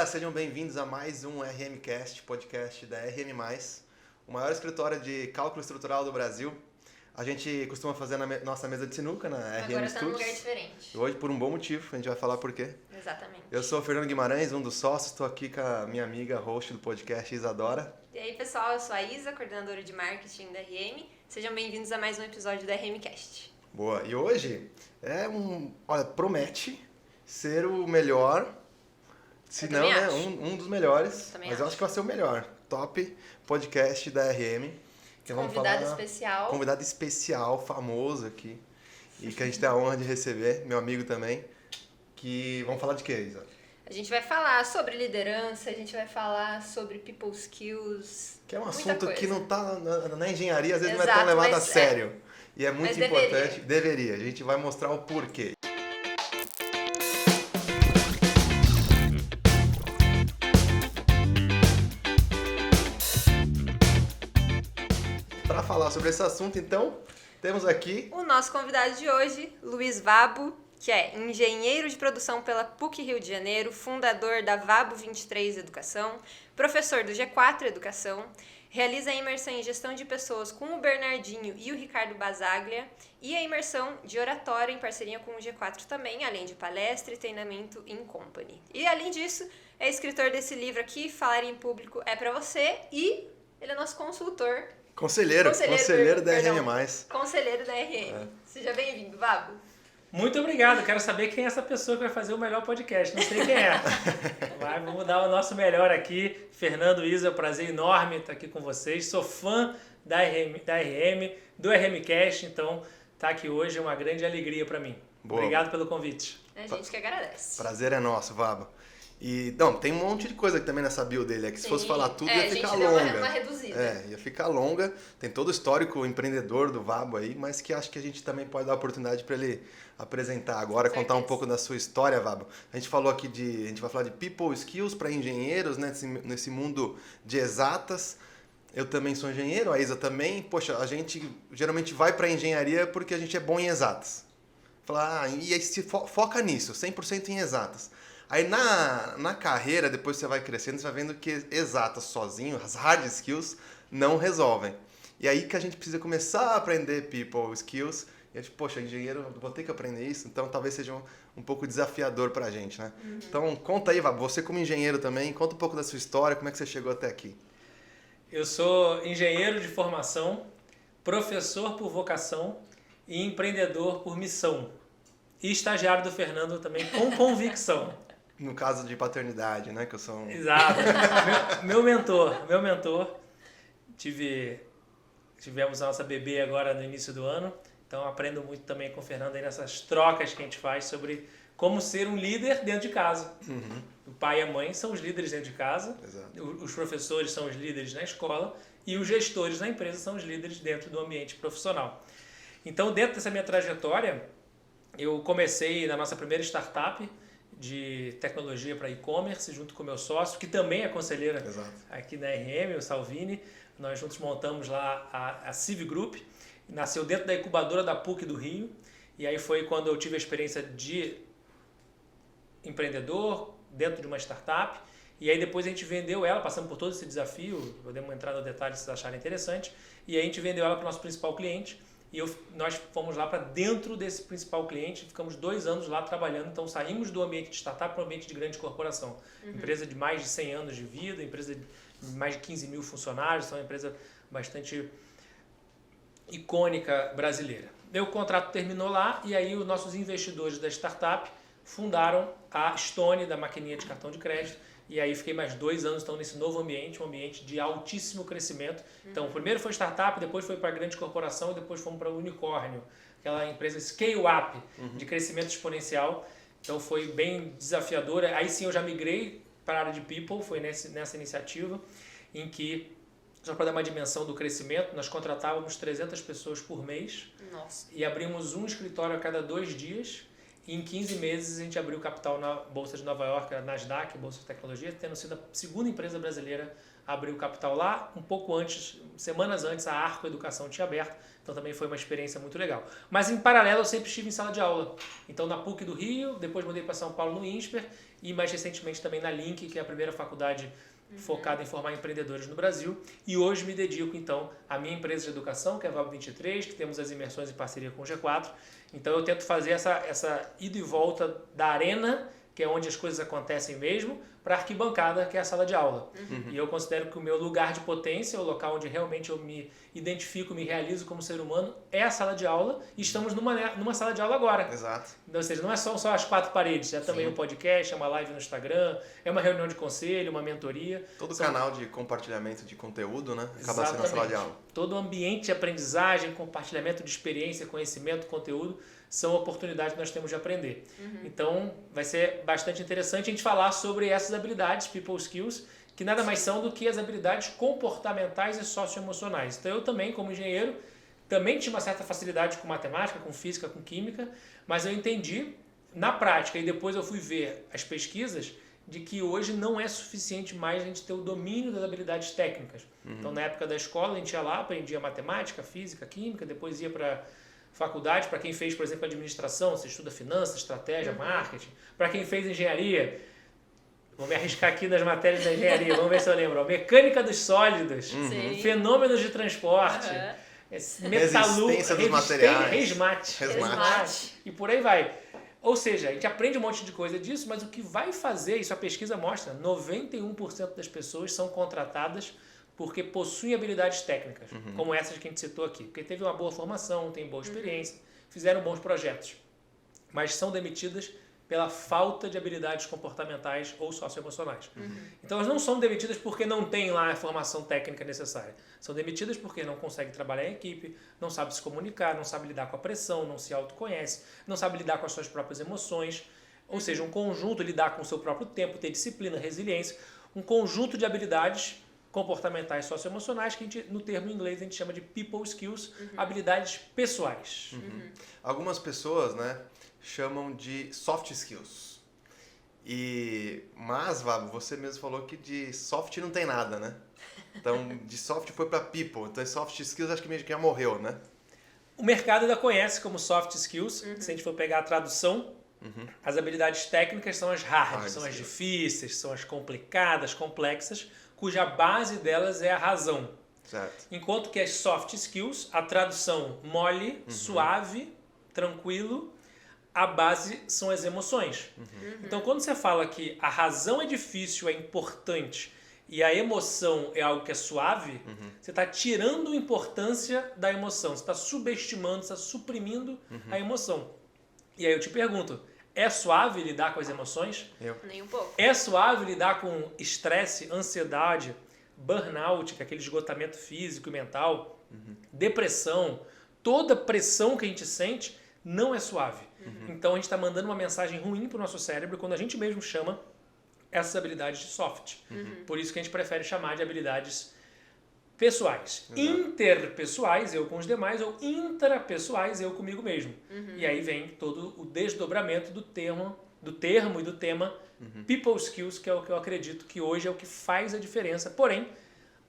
galera, sejam bem-vindos a mais um RMcast, podcast da RM+, o maior escritório de cálculo estrutural do Brasil. A gente costuma fazer na nossa mesa de sinuca, na RM Agora Studios. tá num lugar diferente. E hoje por um bom motivo, a gente vai falar por quê. Exatamente. Eu sou o Fernando Guimarães, um dos sócios, estou aqui com a minha amiga host do podcast, Isadora. E aí, pessoal, eu sou a Isa, coordenadora de marketing da RM. Sejam bem-vindos a mais um episódio da RMcast. Boa, e hoje promete ser o melhor, se não, né, um dos melhores, mas eu acho que vai ser o melhor, top podcast da RM. Convidado especial, famoso aqui, e que a gente tem a honra de receber, meu amigo também, que vamos falar de quê, Isa? A gente vai falar sobre liderança, a gente vai falar sobre people skills, que é um assunto assunto que não está na engenharia, às vezes Exato, não é tão levado a sério. E é muito importante. Deveria. A gente vai mostrar o porquê. Para falar sobre esse assunto, então, temos aqui o nosso convidado de hoje, Luiz Vabo, que é engenheiro de produção pela PUC Rio de Janeiro, fundador da Vabo 23 Educação, professor do G4 Educação, realiza a imersão em gestão de pessoas com o Bernardinho e o Ricardo Basaglia e a imersão de oratória em parceria com o G4 também, além de palestra e treinamento in company. E além disso, é escritor desse livro aqui, Falar em Público é Pra Você, e ele é nosso consultor. Conselheiro da RM+. Conselheiro da RM. Seja bem-vindo, Vabo. Muito obrigado, quero saber quem é essa pessoa que vai fazer o melhor podcast, não sei quem é. Mas vamos dar o nosso melhor aqui. Fernando, Isa, é um prazer enorme estar aqui com vocês. Sou fã da RM, do RMcast, então estar aqui hoje é uma grande alegria para mim. Boa. Obrigado pelo convite. A gente que agradece. Prazer é nosso, Vabo. E, não, tem um monte de coisa também nessa bio dele, que se fosse falar tudo ia ficar longa. A gente deu uma reduzida. Ia ficar longa. Tem todo o histórico empreendedor do Vabo aí, mas que acho que a gente também pode dar a oportunidade para ele apresentar agora, contar um pouco da sua história, Vabo. A gente falou aqui a gente vai falar de people skills para engenheiros, né, nesse mundo de exatas. Eu também sou engenheiro, a Isa também. Poxa, a gente geralmente vai para engenharia porque a gente é bom em exatas. E aí se foca nisso, 100% em exatas. Aí na carreira, depois você vai crescendo, você vai vendo que exatas sozinho, as hard skills, não resolvem. E aí que a gente precisa começar a aprender people skills. E a gente, poxa, engenheiro, vou ter que aprender isso, então talvez seja um pouco desafiador pra gente, né? Uhum. Então conta aí, Vabo, você como engenheiro também, conta um pouco da sua história, como é que você chegou até aqui. Eu sou engenheiro de formação, professor por vocação e empreendedor por missão. E estagiário do Fernando também com convicção. No caso de paternidade, né? Que eu sou Exato. meu mentor. Tivemos a nossa bebê agora no início do ano. Então aprendo muito também com o Fernando aí nessas trocas que a gente faz sobre como ser um líder dentro de casa. Uhum. O pai e a mãe são os líderes dentro de casa. Exato. Os professores são os líderes na escola. E os gestores na empresa são os líderes dentro do ambiente profissional. Então, dentro dessa minha trajetória, eu comecei na nossa primeira startup de tecnologia para e-commerce, junto com o meu sócio, que também é conselheiro aqui da RM, o Salvini. Nós juntos montamos lá a Civ Group, nasceu dentro da incubadora da PUC do Rio, e aí foi quando eu tive a experiência de empreendedor dentro de uma startup, e aí depois a gente vendeu ela, passamos por todo esse desafio, podemos entrar no detalhe se vocês acharem interessante, e aí a gente vendeu ela para o nosso principal cliente, e nós fomos lá para dentro desse principal cliente, ficamos 2 anos lá trabalhando, então saímos do ambiente de startup para o ambiente de grande corporação. Uhum. Empresa de mais de 100 anos de vida, empresa de mais de 15 mil funcionários, então é uma empresa bastante icônica brasileira. O contrato terminou lá e aí os nossos investidores da startup fundaram a Stone, da maquininha de cartão de crédito, e aí fiquei mais 2 anos então, nesse novo ambiente, um ambiente de altíssimo crescimento. Então, primeiro foi startup, depois foi para grande corporação e depois fomos para o unicórnio, aquela empresa scale-up de crescimento exponencial. Então, foi bem desafiadora. Aí sim eu já migrei para a área de people, foi nessa iniciativa em que, só para dar uma dimensão do crescimento, nós contratávamos 300 pessoas por mês. Nossa. E abrimos um escritório a cada 2 dias. E em 15 meses a gente abriu capital na Bolsa de Nova York, a Nasdaq, Bolsa de Tecnologia, tendo sido a segunda empresa brasileira a abrir o capital lá. Um pouco antes, semanas antes, a Arco Educação tinha aberto, então também foi uma experiência muito legal. Mas em paralelo eu sempre estive em sala de aula. Então na PUC do Rio, depois mudei para São Paulo no INSPER, e mais recentemente também na Link, que é a primeira faculdade focada em formar empreendedores no Brasil. E hoje me dedico, então, à minha empresa de educação, que é a Vabo 23, que temos as imersões em parceria com o G4. Então eu tento fazer essa ida e volta da arena, que é onde as coisas acontecem mesmo, para a arquibancada, que é a sala de aula. E eu considero que o meu lugar de potência, o local onde realmente eu me identifico, me realizo como ser humano, é a sala de aula. E estamos numa sala de aula agora. Exato. Então, ou seja, não é só as 4 paredes, é também um podcast, é uma live no Instagram, é uma reunião de conselho, uma mentoria. Todo canal de compartilhamento de conteúdo, né? Acaba sendo a sala de aula. Todo o ambiente de aprendizagem, compartilhamento de experiência, conhecimento, conteúdo, são oportunidades que nós temos de aprender. Então, vai ser bastante interessante a gente falar sobre essas habilidades, people skills, que nada mais são do que as habilidades comportamentais e socioemocionais. Então, eu também, como engenheiro, também tinha uma certa facilidade com matemática, com física, com química, mas eu entendi na prática, e depois eu fui ver as pesquisas, de que hoje não é suficiente mais a gente ter o domínio das habilidades técnicas. Então, na época da escola, a gente ia lá, aprendia matemática, física, química, depois ia para faculdade, para quem fez, por exemplo, administração, você estuda finanças, estratégia, marketing. Para quem fez engenharia, vou me arriscar aqui nas matérias da engenharia, vamos ver se eu lembro. Mecânica dos sólidos, fenômenos de transporte, resistência dos materiais, resmate, e por aí vai. Ou seja, a gente aprende um monte de coisa disso, mas o que vai fazer, isso a pesquisa mostra, 91% das pessoas são contratadas porque possuem habilidades técnicas, como essas que a gente citou aqui. Porque teve uma boa formação, tem boa experiência, fizeram bons projetos, mas são demitidas pela falta de habilidades comportamentais ou socioemocionais. Então elas não são demitidas porque não têm lá a formação técnica necessária. São demitidas porque não conseguem trabalhar em equipe, não sabem se comunicar, não sabem lidar com a pressão, não se autoconhece, não sabem lidar com as suas próprias emoções. Ou seja, um conjunto, lidar com o seu próprio tempo, ter disciplina, resiliência, um conjunto de habilidades comportamentais socioemocionais, que no termo em inglês a gente chama de people skills, habilidades pessoais. Algumas pessoas, né, chamam de soft skills. Mas, Vabo, você mesmo falou que de soft não tem nada, né? Então, de soft foi para people. Então, soft skills acho que meio que já morreu, né? O mercado ainda conhece como soft skills. Se a gente for pegar a tradução, as habilidades técnicas são as hard, são as difíceis, são as complicadas, complexas, cuja base delas é a razão. Certo. Enquanto que as soft skills, a tradução mole, suave, tranquilo, a base são as emoções. Então, quando você fala que a razão é difícil, é importante, e a emoção é algo que é suave, você está tirando importância da emoção, você está subestimando, você está suprimindo a emoção. E aí eu te pergunto, é suave lidar com as emoções? Nem um pouco. É suave lidar com estresse, ansiedade, burnout, que é aquele esgotamento físico e mental, depressão, toda pressão que a gente sente não é suave. Então a gente está mandando uma mensagem ruim para o nosso cérebro quando a gente mesmo chama essas habilidades de soft. Por isso que a gente prefere chamar de habilidades pessoais. Interpessoais, eu com os demais, ou intrapessoais, eu comigo mesmo. E aí vem todo o desdobramento do termo e do tema people skills, que é o que eu acredito que hoje é o que faz a diferença. Porém,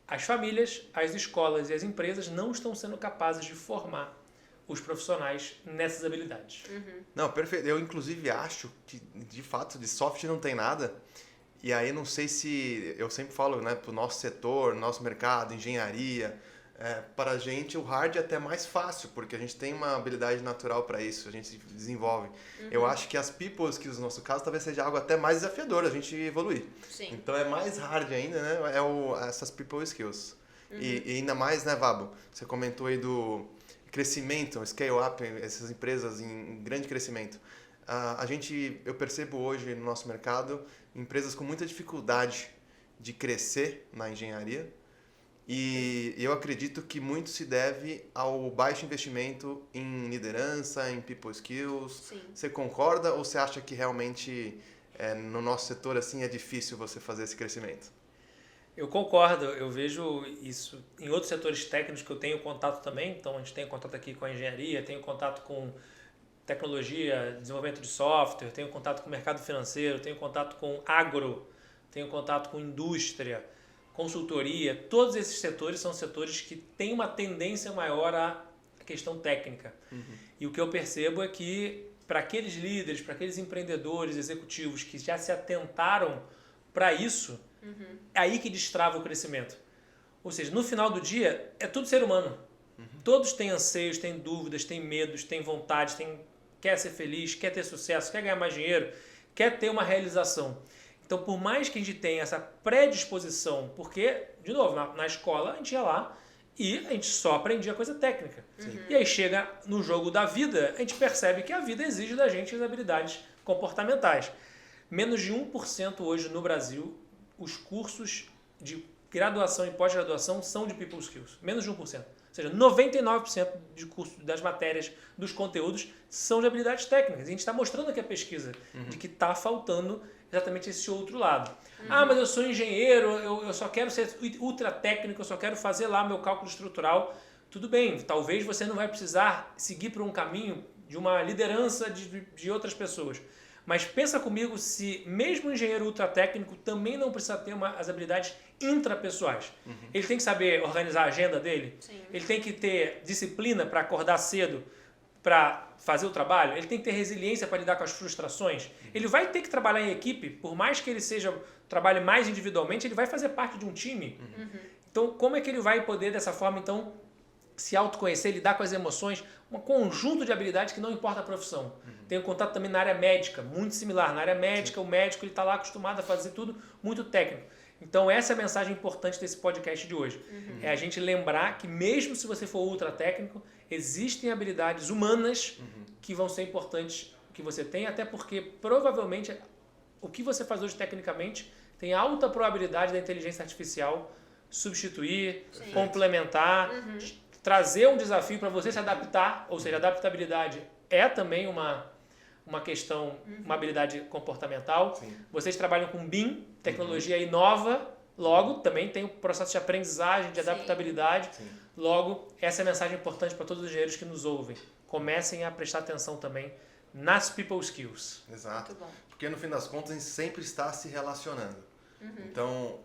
as famílias, as escolas e as empresas não estão sendo capazes de formar os profissionais nessas habilidades. Não, perfeito. Eu, inclusive, acho que, de fato, de soft não tem nada. E aí, não sei se... Eu sempre falo, né, para o nosso setor, nosso mercado, engenharia, para a gente o hard é até mais fácil, porque a gente tem uma habilidade natural para isso, a gente se desenvolve. Eu acho que as people skills, no nosso caso, talvez seja algo até mais desafiador a gente evoluir. Sim. Então, é mais hard ainda, né, essas people skills. E ainda mais, né, Vabo, você comentou aí do crescimento, scale-up, essas empresas em grande crescimento. Eu percebo hoje no nosso mercado empresas com muita dificuldade de crescer na engenharia e eu acredito que muito se deve ao baixo investimento em liderança, em people skills. Sim. Você concorda ou você acha que realmente no nosso setor assim é difícil você fazer esse crescimento? Eu concordo, eu vejo isso em outros setores técnicos que eu tenho contato também. Então a gente tem contato aqui com a engenharia, tenho contato com tecnologia, desenvolvimento de software, tenho contato com o mercado financeiro, tenho contato com agro, tenho contato com indústria, consultoria. Todos esses setores são setores que têm uma tendência maior à questão técnica. E o que eu percebo é que para aqueles líderes, para aqueles empreendedores, executivos que já se atentaram para isso, é aí que destrava o crescimento. Ou seja, no final do dia, é tudo ser humano. Todos têm anseios, têm dúvidas, têm medos, têm vontades, quer ser feliz, quer ter sucesso, quer ganhar mais dinheiro, quer ter uma realização. Então, por mais que a gente tenha essa predisposição, porque, de novo, na escola a gente ia lá e a gente só aprendia coisa técnica. E aí chega no jogo da vida, a gente percebe que a vida exige da gente as habilidades comportamentais. Menos de 1% hoje no Brasil, os cursos de graduação e pós-graduação são de People Skills. Menos de 1%. Ou seja, 99% de curso, das matérias, dos conteúdos, são de habilidades técnicas. E a gente está mostrando aqui a pesquisa de que está faltando exatamente esse outro lado. Ah, mas eu sou engenheiro, eu só quero ser ultra técnico, eu só quero fazer lá meu cálculo estrutural. Tudo bem, talvez você não vai precisar seguir por um caminho de uma liderança de outras pessoas. Mas pensa comigo se mesmo o engenheiro ultra técnico também não precisa ter as habilidades intrapessoais. Ele tem que saber organizar a agenda dele, ele tem que ter disciplina para acordar cedo, para fazer o trabalho, ele tem que ter resiliência para lidar com as frustrações. Ele vai ter que trabalhar em equipe, por mais que ele trabalhe mais individualmente, ele vai fazer parte de um time. Então, como é que ele vai poder, dessa forma, então, se autoconhecer, lidar com as emoções, um conjunto de habilidades que não importa a profissão. Tem um contato também na área médica, muito similar. Na área médica, o médico está lá acostumado a fazer tudo muito técnico. Então, essa é a mensagem importante desse podcast de hoje. É a gente lembrar que mesmo se você for ultra técnico, existem habilidades humanas que vão ser importantes que você tenha, até porque provavelmente o que você faz hoje tecnicamente tem alta probabilidade da inteligência artificial substituir, complementar, trazer um desafio para você se adaptar, ou seja, adaptabilidade é também uma questão, uma habilidade comportamental. Vocês trabalham com BIM, tecnologia inova, logo também tem o processo de aprendizagem, de adaptabilidade. Logo, essa é a mensagem importante para todos os engenheiros que nos ouvem. Comecem a prestar atenção também nas people skills. Exato. Muito bom. Porque no fim das contas a gente sempre está se relacionando. Então,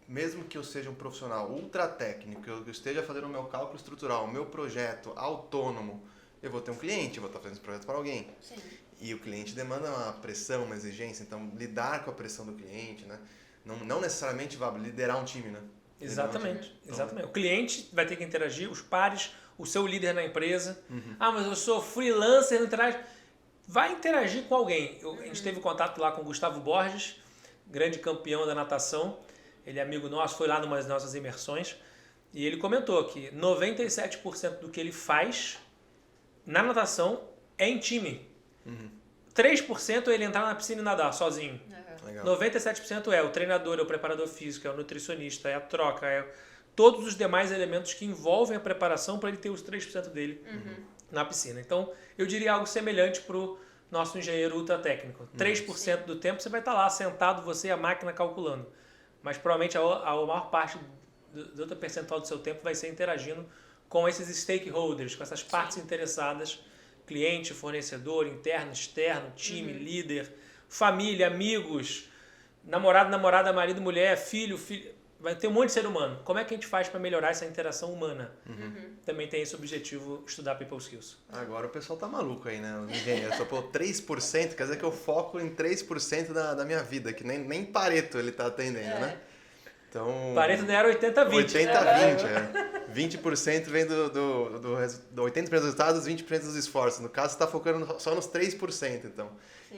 mesmo que eu seja um profissional ultra técnico, que eu esteja fazendo o meu cálculo estrutural, o meu projeto autônomo, eu vou ter um cliente, eu vou estar fazendo esse projeto para alguém. E o cliente demanda uma pressão, uma exigência, então lidar com a pressão do cliente, né? Não necessariamente vai liderar um time, né? Exatamente, exatamente. O cliente vai ter que interagir, os pares, o seu líder na empresa. Ah, mas eu sou freelancer, não interage. Vai interagir com alguém. A gente teve contato lá com o Gustavo Borges, grande campeão da natação. Ele é amigo nosso, foi lá numa das nossas imersões. E ele comentou que 97% do que ele faz na natação é em time. 3% é ele entrar na piscina e nadar sozinho. Legal. 97% é o treinador, é o preparador físico, é o nutricionista, é a troca, é todos os demais elementos que envolvem a preparação para ele ter os 3% dele na piscina. Então, eu diria algo semelhante para o nosso engenheiro ultra técnico. 3% do tempo você vai estar lá sentado, você e a máquina calculando. Mas provavelmente a maior parte do outro percentual do seu tempo vai ser interagindo com esses stakeholders, com essas partes interessadas, cliente, fornecedor, interno, externo, time, líder, família, amigos, namorado, namorada, marido, mulher, filho. Vai ter um monte de ser humano. Como é que a gente faz para melhorar essa interação humana? Também tem esse objetivo, estudar People Skills. Agora o pessoal tá maluco aí, né? Os engenheiros só pôr 3%, quer dizer que eu foco em 3% da minha vida, que nem Pareto ele tá atendendo, né? Então, Pareto não era 80-20. 80-20, 20% vem do 80% dos resultados, 20% dos esforços. No caso, você está focando só nos 3%, então.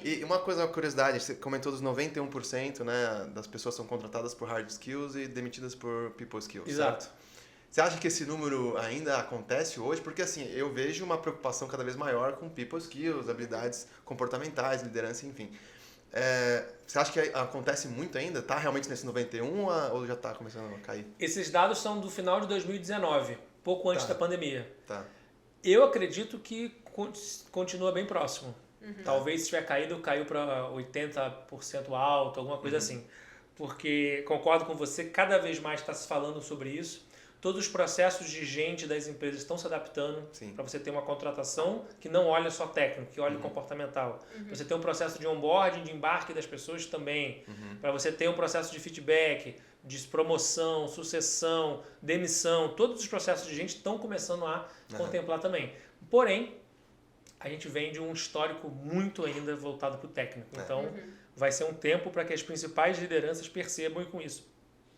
E uma curiosidade, você comentou dos 91%, né, das pessoas são contratadas por hard skills e demitidas por people skills. Exato. Certo? Você acha que esse número ainda acontece hoje? Porque assim, eu vejo uma preocupação cada vez maior com people skills, habilidades comportamentais, liderança, enfim. Você acha que acontece muito ainda? Está realmente nesse 91 ou já está começando a cair? Esses dados são do final de 2019, pouco antes da pandemia. Tá. Eu acredito que continua bem próximo. Talvez se tiver caído, caiu para 80% alto, alguma coisa assim. Porque, concordo com você, cada vez mais está se falando sobre isso. Todos os processos de gente das empresas estão se adaptando para você ter uma contratação que não olha só técnico, que olha comportamental. Você ter um processo de onboarding, de embarque das pessoas também. Para você ter um processo de feedback, de promoção, sucessão, demissão. Todos os processos de gente estão começando a contemplar também. Porém, a gente vem de um histórico muito ainda voltado para o técnico. Então, vai ser um tempo para que as principais lideranças percebam e com isso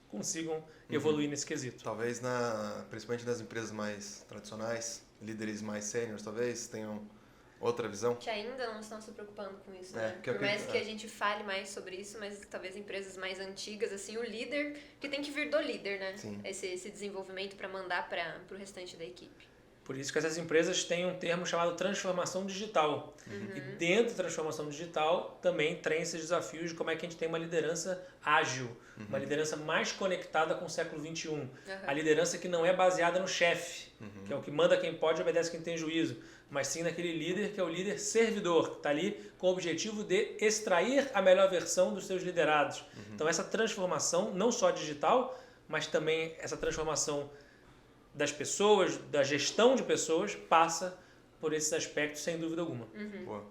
consigam evoluir nesse quesito. Talvez, principalmente nas empresas mais tradicionais, líderes mais sêniores, talvez tenham outra visão. Que ainda não estão se preocupando com isso, É, né? porque Por mais que a gente fale mais sobre isso, mas talvez empresas mais antigas, assim, o líder, que tem que vir do líder, né? Sim. Esse desenvolvimento para mandar para o restante da equipe. Por isso que essas empresas têm um termo chamado transformação digital. E dentro da transformação digital também tem esses desafios de como é que a gente tem uma liderança ágil, uma liderança mais conectada com o século XXI. A liderança que não é baseada no chefe, que é o que manda quem pode e obedece quem tem juízo, mas sim naquele líder que é o líder servidor, que está ali com o objetivo de extrair a melhor versão dos seus liderados. Então essa transformação, não só digital, mas também essa transformação das pessoas, da gestão de pessoas, passa por esses aspectos, sem dúvida alguma. Boa.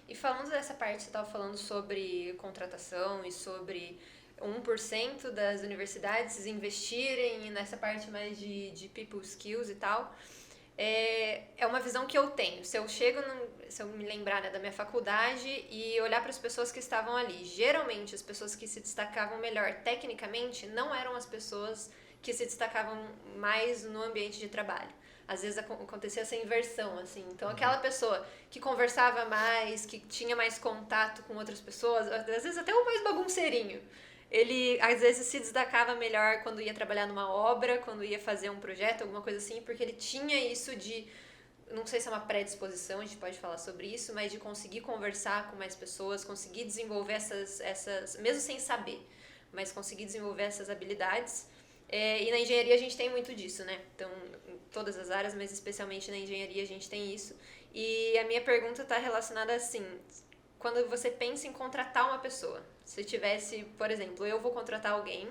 E falando dessa parte, você estava falando sobre contratação e sobre 1% das universidades investirem nessa parte mais de people skills e tal. É uma visão que eu tenho. Se eu me lembrar, né, da minha faculdade e olhar para as pessoas que estavam ali, geralmente as pessoas que se destacavam melhor tecnicamente não eram as pessoas que se destacavam mais no ambiente de trabalho. Às vezes acontecia essa inversão, assim. Então, aquela pessoa que conversava mais, que tinha mais contato com outras pessoas, às vezes até o mais bagunceirinho, ele às vezes se destacava melhor quando ia trabalhar numa obra, quando ia fazer um projeto, alguma coisa assim, porque ele tinha isso de, não sei se é uma predisposição, a gente pode falar sobre isso, mas de conseguir conversar com mais pessoas, conseguir desenvolver essas mesmo sem saber, mas conseguir desenvolver essas habilidades. E na engenharia a gente tem muito disso, né? Então, em todas as áreas, mas especialmente na engenharia a gente tem isso. E a minha pergunta está relacionada assim, quando você pensa em contratar uma pessoa, se tivesse, por exemplo, eu vou contratar alguém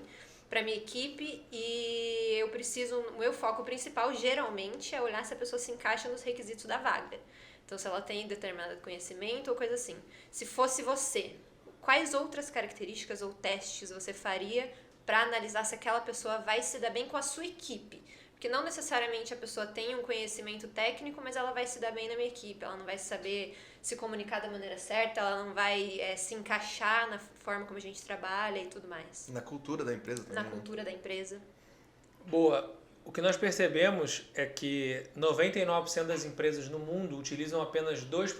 para minha equipe e o meu foco principal geralmente é olhar se a pessoa se encaixa nos requisitos da vaga. Então, se ela tem determinado conhecimento ou coisa assim. Se fosse você, quais outras características ou testes você faria para analisar se aquela pessoa vai se dar bem com a sua equipe? Porque não necessariamente a pessoa tem um conhecimento técnico, mas ela vai se dar bem na minha equipe, ela não vai saber se comunicar da maneira certa, ela não vai se encaixar na forma como a gente trabalha e tudo mais. Na cultura da empresa também. Na cultura da empresa. Boa. O que nós percebemos é que 99% das empresas no mundo utilizam apenas duas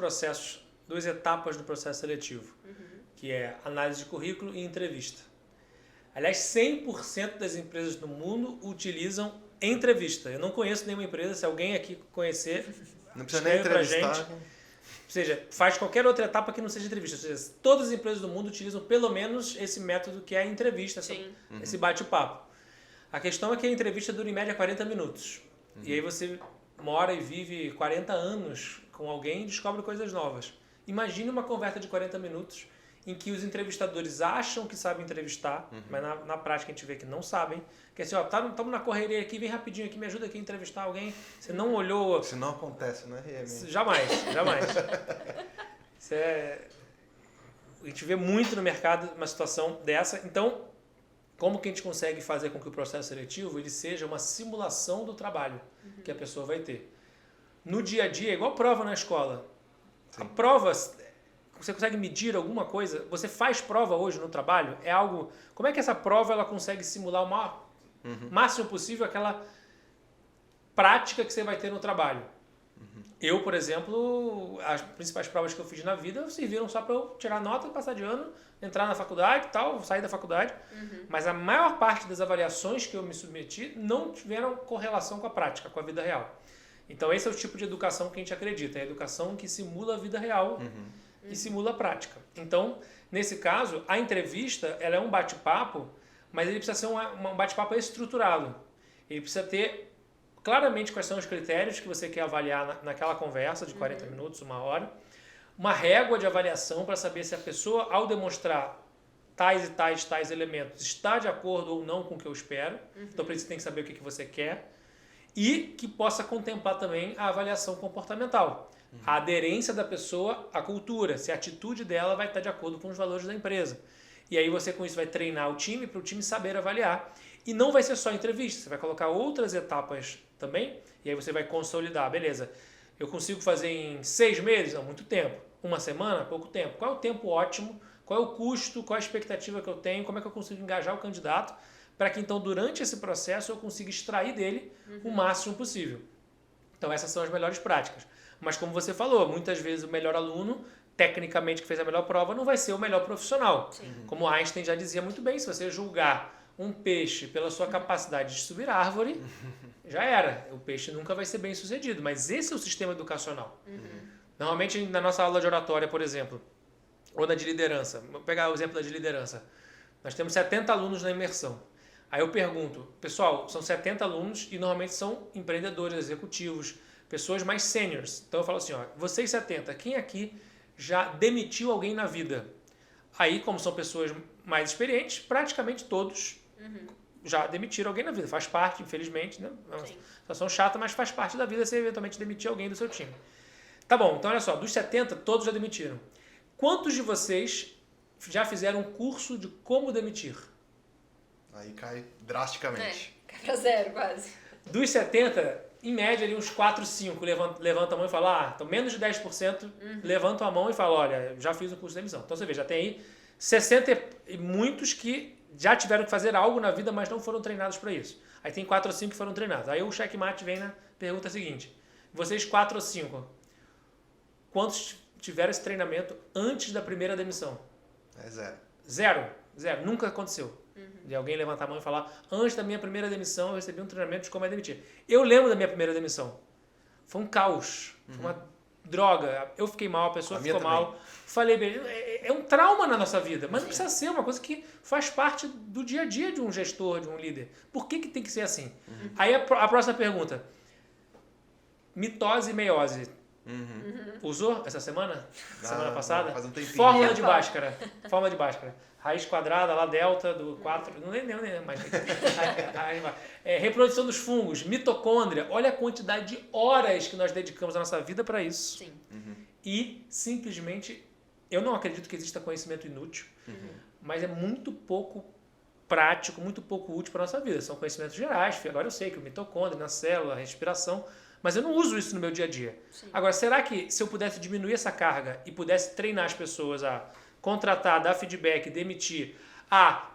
etapas do processo seletivo, que é análise de currículo e entrevista. Aliás, 100% das empresas no mundo utilizam entrevista. Eu não conheço nenhuma empresa, se alguém aqui conhecer, não precisa nem entrevistar. Gente. Ou seja, faz qualquer outra etapa que não seja entrevista. Ou seja, todas as empresas do mundo utilizam pelo menos esse método que é a entrevista, esse bate-papo. A questão é que a entrevista dura em média 40 minutos. E aí você mora e vive 40 anos com alguém e descobre coisas novas. Imagine uma conversa de 40 minutos em que os entrevistadores acham que sabem entrevistar, mas na prática a gente vê que não sabem. Que assim, ó, estamos na correria aqui, vem rapidinho aqui, me ajuda aqui a entrevistar alguém. Você não olhou... Isso não acontece, né? Jamais. A gente vê muito no mercado uma situação dessa. Então, como que a gente consegue fazer com que o processo seletivo ele seja uma simulação do trabalho que a pessoa vai ter? No dia a dia, é igual prova na escola. Sim. A prova... Você consegue medir alguma coisa? Você faz prova hoje no trabalho? É algo... Como é que essa prova ela consegue simular o máximo possível aquela prática que você vai ter no trabalho? Eu, por exemplo, as principais provas que eu fiz na vida serviram só para eu tirar nota, passar de ano, entrar na faculdade e tal, sair da faculdade. Mas a maior parte das avaliações que eu me submeti não tiveram correlação com a prática, com a vida real. Então esse é o tipo de educação que a gente acredita. É a educação que simula a vida real. E simula a prática. Então, nesse caso, a entrevista ela é um bate-papo, mas ele precisa ser um bate-papo estruturado. Ele precisa ter claramente quais são os critérios que você quer avaliar naquela conversa de 40 minutos, uma hora. Uma régua de avaliação para saber se a pessoa, ao demonstrar tais e tais elementos, está de acordo ou não com o que eu espero. Então, para isso, você tem que saber o que você quer. E que possa contemplar também a avaliação comportamental. A aderência da pessoa à cultura, se a atitude dela vai estar de acordo com os valores da empresa. E aí você com isso vai treinar o time para o time saber avaliar. E não vai ser só entrevista, você vai colocar outras etapas também, e aí você vai consolidar, beleza. Eu consigo fazer em 6 meses? Não, muito tempo. Uma semana? Pouco tempo. Qual é o tempo ótimo? Qual é o custo? Qual é a expectativa que eu tenho? Como é que eu consigo engajar o candidato para que, então, durante esse processo, eu consiga extrair dele o máximo possível. Então, essas são as melhores práticas. Mas, como você falou, muitas vezes o melhor aluno, tecnicamente, que fez a melhor prova, não vai ser o melhor profissional. Como Einstein já dizia muito bem, se você julgar um peixe pela sua capacidade de subir árvore, já era. O peixe nunca vai ser bem sucedido. Mas esse é o sistema educacional. Normalmente, na nossa aula de oratória, por exemplo, ou na de liderança, vou pegar o exemplo da de liderança, nós temos 70 alunos na imersão. Aí eu pergunto, pessoal, são 70 alunos e normalmente são empreendedores, executivos, pessoas mais seniors. Então eu falo assim, ó, vocês 70, quem aqui já demitiu alguém na vida? Aí, como são pessoas mais experientes, praticamente todos já demitiram alguém na vida. Faz parte, infelizmente, né? É uma situação chata, mas faz parte da vida você eventualmente demitir alguém do seu time. Tá bom, então olha só, dos 70, todos já demitiram. Quantos de vocês já fizeram um curso de como demitir? Aí cai drasticamente. Cai pra 0 quase. Dos 70, em média, ali uns 4, 5 levantam a mão e falam, então menos de 10% levantam a mão e falam, olha, já fiz o curso de demissão. Então você vê, já tem aí 60 e muitos que já tiveram que fazer algo na vida, mas não foram treinados para isso. Aí tem 4 ou 5 que foram treinados. Aí o checkmate vem na pergunta seguinte, vocês 4 ou 5, quantos tiveram esse treinamento antes da primeira demissão? É 0. 0. 0. Nunca aconteceu. De alguém levantar a mão e falar, antes da minha primeira demissão eu recebi um treinamento de como é demitir. Eu lembro da minha primeira demissão. Foi um caos. Foi uma droga. Eu fiquei mal, a pessoa ficou mal. Falei, é um trauma na nossa vida, mas não precisa ser uma coisa que faz parte do dia a dia de um gestor, de um líder. Por que tem que ser assim? Aí a próxima pergunta. Mitose e meiose. Usou essa semana? Semana passada? Faz um tempinho. Fórmula de Bhaskara. Fórmula de Bhaskara. Raiz quadrada, lá delta do 4, não lembro mais. Reprodução dos fungos, mitocôndria. Olha a quantidade de horas que nós dedicamos à nossa vida para isso. Sim. E simplesmente, eu não acredito que exista conhecimento inútil, mas é muito pouco prático, muito pouco útil para a nossa vida. São conhecimentos gerais. Agora eu sei que o mitocôndria, na célula, a respiração, mas eu não uso isso no meu dia a dia. Sim. Agora, será que se eu pudesse diminuir essa carga e pudesse treinar as pessoas a contratar, dar feedback, demitir, a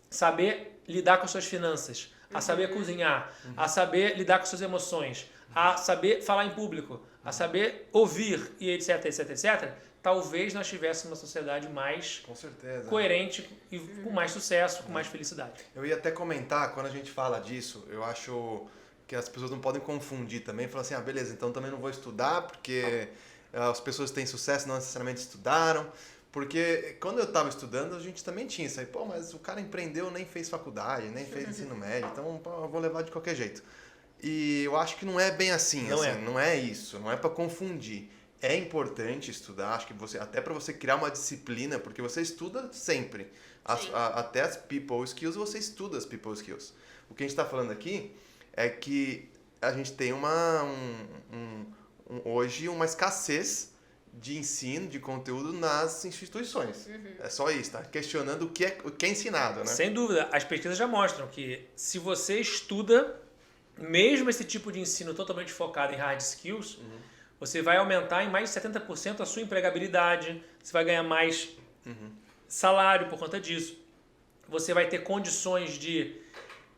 saber lidar com suas finanças, a saber cozinhar, a saber lidar com suas emoções, a saber falar em público, a saber ouvir e etc, etc, etc, talvez nós tivéssemos uma sociedade mais Com certeza. coerente e com mais sucesso, com mais felicidade. Eu ia até comentar, quando a gente fala disso, eu acho que as pessoas não podem confundir também, falar assim, beleza, então também não vou estudar, porque as pessoas que têm sucesso não necessariamente estudaram. Porque quando eu estava estudando, a gente também tinha isso aí. Pô, mas o cara empreendeu, nem fez faculdade, nem fez ensino médio, então eu vou levar de qualquer jeito. E eu acho que não é bem assim, não é isso, não é para confundir. É importante estudar, acho que até para você criar uma disciplina, porque você estuda sempre. Até as people skills, você estuda as people skills. O que a gente está falando aqui é que a gente tem hoje uma escassez de ensino, de conteúdo nas instituições. É só isso, tá? Questionando o que é ensinado, né? Sem dúvida. As pesquisas já mostram que se você estuda, mesmo esse tipo de ensino totalmente focado em hard skills, você vai aumentar em mais de 70% a sua empregabilidade, você vai ganhar mais salário por conta disso, você vai ter condições de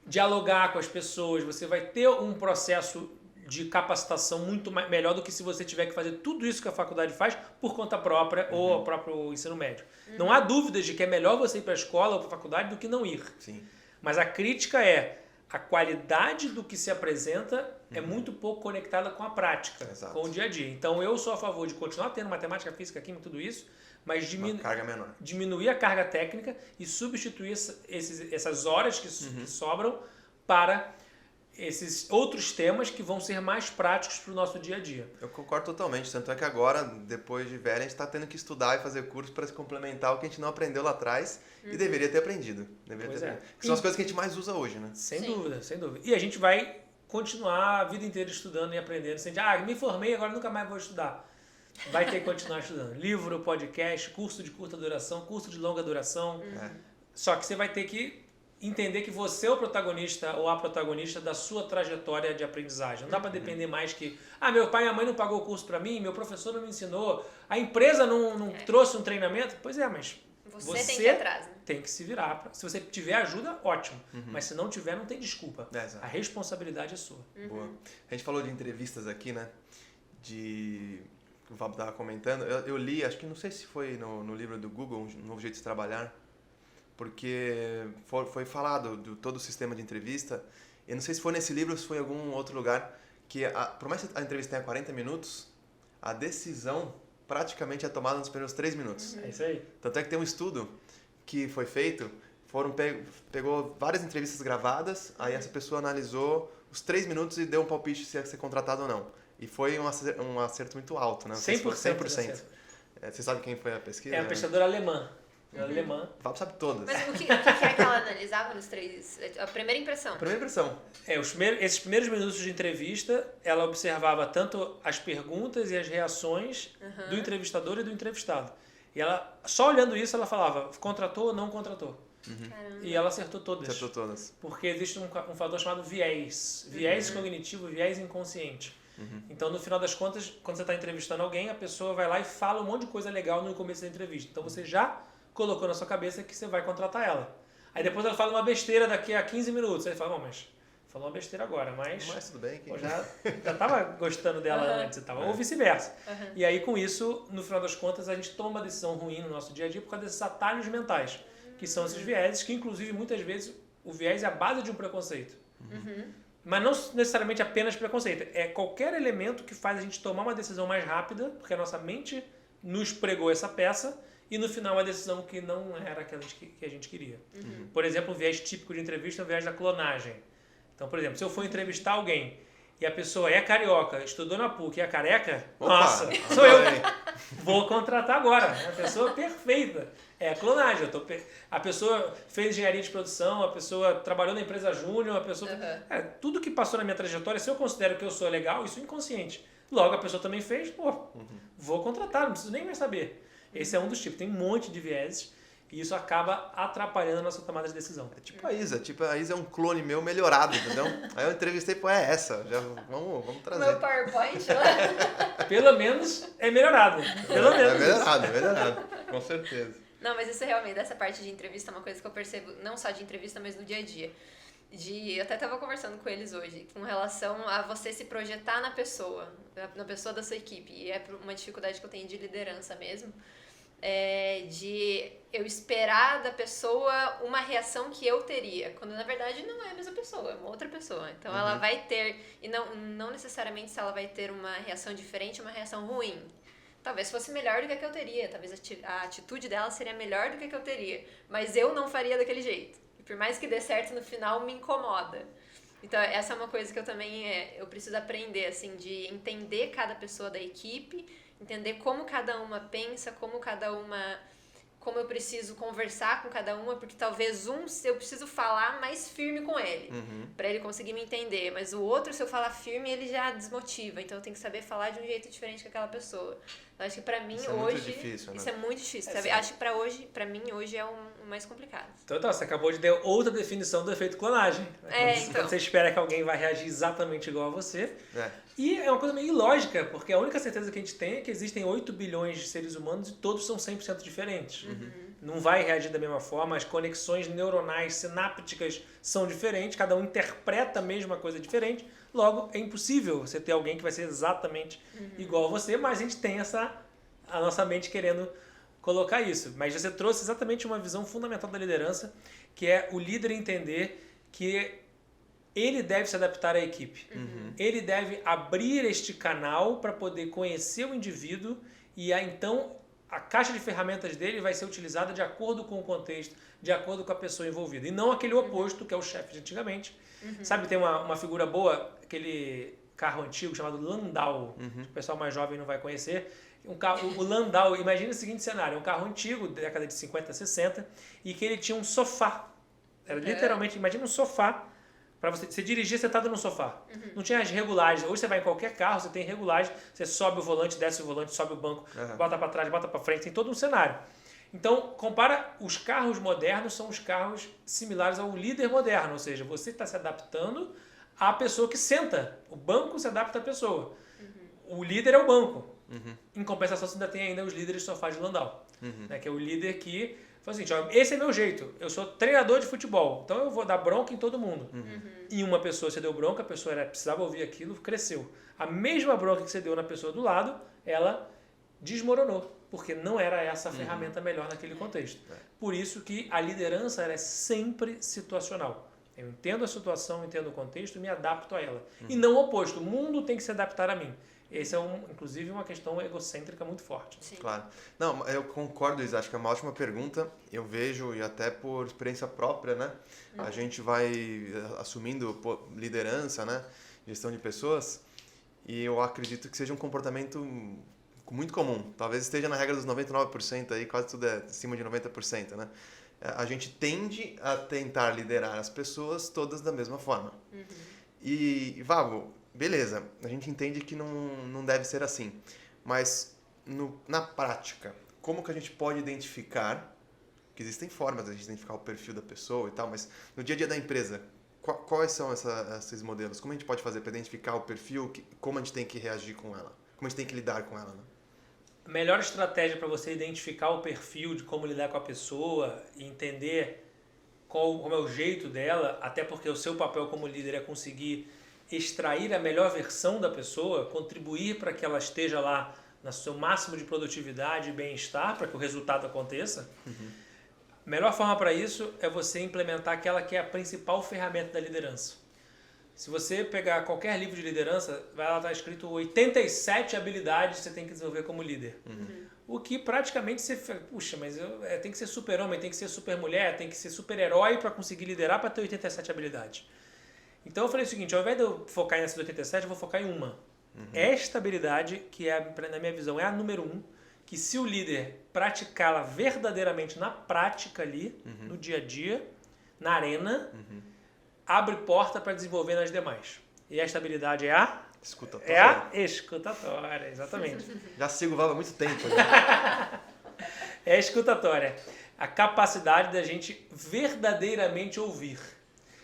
dialogar com as pessoas, você vai ter um processo de capacitação muito melhor do que se você tiver que fazer tudo isso que a faculdade faz por conta própria ou o próprio ensino médio. Não há dúvidas de que é melhor você ir para a escola ou para a faculdade do que não ir. Sim. Mas a crítica é a qualidade do que se apresenta é muito pouco conectada com a prática, Exato. com o dia a dia. Então eu sou a favor de continuar tendo matemática, física, química, tudo isso, mas carga menor. diminuir a carga técnica e substituir essas horas que sobram para esses outros temas que vão ser mais práticos para o nosso dia a dia. Eu concordo totalmente, tanto é que agora, depois de velho, a gente está tendo que estudar e fazer curso para se complementar o que a gente não aprendeu lá atrás e deveria ter aprendido. Que são as coisas que a gente mais usa hoje, né? Sem dúvida, sem dúvida. E a gente vai continuar a vida inteira estudando e aprendendo. Sem me formei, agora nunca mais vou estudar. Vai ter que continuar estudando. Livro, podcast, curso de curta duração, curso de longa duração. Só que você vai ter que entender que você é o protagonista ou a protagonista da sua trajetória de aprendizagem. Não dá para depender mais que, meu pai e minha mãe não pagou o curso para mim, meu professor não me ensinou, a empresa não trouxe um treinamento. Pois é, mas você tem que ir atrás, né? Tem que se virar. Se você tiver ajuda, ótimo. Mas se não tiver, não tem desculpa. Exato. A responsabilidade é sua. Boa. A gente falou de entrevistas aqui, né? O Vabo estava comentando. Eu li, acho que não sei se foi no livro do Google, Um Novo Jeito de Trabalhar, porque foi falado de todo o sistema de entrevista. Eu não sei se foi nesse livro ou se foi em algum outro lugar, que por mais que a entrevista tenha 40 minutos, a decisão praticamente é tomada nos primeiros 3 minutos. É isso aí. Tanto é que tem um estudo que foi feito, pegou várias entrevistas gravadas, aí essa pessoa analisou os 3 minutos e deu um palpite se ia ser contratado ou não. E foi um acerto muito alto, né? 100%. Você sabe quem foi a pesquisa? É uma pesquisadora alemã. Alemã. O Fábio sabe todas. Mas o que é que ela analisava nos 3? A primeira impressão. Primeira impressão. Esses primeiros minutos de entrevista, ela observava tanto as perguntas e as reações do entrevistador e do entrevistado. E ela, só olhando isso, ela falava, contratou ou não contratou. E ela acertou todas. Acertou todas. Porque existe um fator chamado viés. Viés cognitivo, viés inconsciente. Então, no final das contas, quando você está entrevistando alguém, a pessoa vai lá e fala um monte de coisa legal no começo da entrevista. Então, você já colocou na sua cabeça que você vai contratar ela. Aí depois ela fala uma besteira daqui a 15 minutos. Aí você fala, mas falou uma besteira agora, mas tudo bem. Eu já estava gostando dela antes e tal. Ou vice-versa. E aí, com isso, no final das contas, a gente toma uma decisão ruim no nosso dia a dia por causa desses atalhos mentais, que são esses vieses, que inclusive, muitas vezes, o viés é a base de um preconceito. Mas não necessariamente apenas preconceito. É qualquer elemento que faz a gente tomar uma decisão mais rápida, porque a nossa mente nos pregou essa peça, e no final uma decisão que não era aquela que a gente queria. Por exemplo, o viés típico de entrevista é o viés da clonagem. Então, por exemplo, se eu for entrevistar alguém e a pessoa é carioca, estudou na PUC e é careca, nossa, sou eu. Vou contratar agora. É a pessoa perfeita. É a clonagem. A pessoa fez engenharia de produção, a pessoa trabalhou na empresa júnior, a pessoa... tudo que passou na minha trajetória, se eu considero que eu sou legal, isso é inconsciente. Logo, a pessoa também fez, vou contratar, não preciso nem mais saber. Esse é um dos tipos. Tem um monte de vieses e isso acaba atrapalhando a nossa tomada de decisão. É tipo a Isa. A Isa é um clone meu melhorado, entendeu? Aí eu entrevistei, é essa. Já, vamos trazer. Meu PowerPoint lá. Pelo menos é melhorado. Pelo menos. É melhorado. Com certeza. Não, mas isso realmente, dessa parte de entrevista, é uma coisa que eu percebo, não só de entrevista, mas no dia a dia. Eu até estava conversando com eles hoje, com relação a você se projetar na pessoa da sua equipe. E é uma dificuldade que eu tenho de liderança mesmo. De eu esperar da pessoa uma reação que eu teria, quando na verdade não é a mesma pessoa, é uma outra pessoa. Então ela vai ter, e não necessariamente se ela vai ter uma reação diferente, uma reação ruim. Talvez fosse melhor do que a que eu teria, talvez a atitude dela seria melhor do que a que eu teria, mas eu não faria daquele jeito. E por mais que dê certo no final, me incomoda. Então essa é uma coisa que eu também eu preciso aprender, assim, de entender cada pessoa da equipe, entender como cada uma pensa, como eu preciso conversar com cada uma, porque talvez eu preciso falar mais firme com ele, pra ele conseguir me entender, mas o outro, se eu falar firme, ele já desmotiva, então eu tenho que saber falar de um jeito diferente com aquela pessoa. Eu acho que pra mim isso hoje, é muito difícil, né? Isso é muito difícil, sabe? Acho que pra mim hoje é o mais complicado. Então, você acabou de dar outra definição do efeito clonagem. Quando você espera que alguém vai reagir exatamente igual a você. E é uma coisa meio ilógica, porque a única certeza que a gente tem é que existem 8 bilhões de seres humanos e todos são 100% diferentes. Não vai reagir da mesma forma, as conexões neuronais, sinápticas são diferentes, cada um interpreta a mesma coisa diferente. Logo, é impossível você ter alguém que vai ser exatamente igual a você, mas a gente tem a nossa mente querendo colocar isso. Mas você trouxe exatamente uma visão fundamental da liderança, que é o líder entender que ele deve se adaptar à equipe. Ele deve abrir este canal para poder conhecer o indivíduo e então a caixa de ferramentas dele vai ser utilizada de acordo com o contexto, de acordo com a pessoa envolvida. E não aquele oposto, que é o chefe de antigamente. Sabe, tem uma figura boa, aquele carro antigo chamado Landau, que o pessoal mais jovem não vai conhecer. O Landau, imagina o seguinte cenário, um carro antigo, década de 50, 60, e que ele tinha um sofá. Era literalmente, imagina um sofá, para você dirigir sentado no sofá. Não tinha as regulagens. Hoje você vai em qualquer carro, você tem regulagem, você sobe o volante, desce o volante, sobe o banco, bota para trás, bota para frente, tem todo um cenário. Então, compara, os carros modernos são os carros similares ao líder moderno, ou seja, você está se adaptando à pessoa que senta. O banco se adapta à pessoa. O líder é o banco. Em compensação, você ainda tem ainda os líderes de sofá de Landau, né, que é o líder que fala assim, ó, esse é meu jeito, eu sou treinador de futebol, então eu vou dar bronca em todo mundo. E uma pessoa você deu bronca, a pessoa precisava ouvir aquilo, cresceu. A mesma bronca que você deu na pessoa do lado, ela desmoronou, porque não era essa a ferramenta melhor naquele contexto. Por isso que a liderança ela é sempre situacional. Eu entendo a situação, entendo o contexto e me adapto a ela. E não o oposto, o mundo tem que se adaptar a mim. Esse é, inclusive, uma questão egocêntrica muito forte. Sim. Claro. Não, eu concordo, Isa. Acho que é uma ótima pergunta. Eu vejo, e até por experiência própria, né? A gente vai assumindo liderança, né? Gestão de pessoas. E eu acredito que seja um comportamento muito comum. Talvez esteja na regra dos 99% aí, quase tudo é acima de 90%, né? A gente tende a tentar liderar as pessoas todas da mesma forma. E, Vavo, beleza, a gente entende que não deve ser assim. Mas, na prática, como que a gente pode identificar, que existem formas de a gente identificar o perfil da pessoa e tal, mas no dia a dia da empresa, quais são esses modelos? Como a gente pode fazer para identificar o perfil, como a gente tem que reagir com ela? Como a gente tem que lidar com ela, né? A melhor estratégia para você identificar o perfil de como lidar com a pessoa e entender como é o jeito dela, até porque o seu papel como líder é conseguir extrair a melhor versão da pessoa, contribuir para que ela esteja lá no seu máximo de produtividade e bem-estar, para que o resultado aconteça. A melhor forma para isso é você implementar aquela que é a principal ferramenta da liderança. Se você pegar qualquer livro de liderança, vai lá estar escrito 87 habilidades que você tem que desenvolver como líder. O que praticamente você... Puxa, mas tem que ser super-homem, tem que ser super-mulher, tem que ser super-herói para conseguir liderar, para ter 87 habilidades. Então eu falei o seguinte, ao invés de eu focar nessas 87, eu vou focar em uma. Esta habilidade, que na minha visão é a número 1, que se o líder praticá-la verdadeiramente na prática ali, no dia a dia, na arena, abre porta para desenvolver nas demais. E esta habilidade é a... Escutatória. É a escutatória, exatamente. Já sigo o Vavo há muito tempo. É a escutatória. A capacidade da gente verdadeiramente ouvir.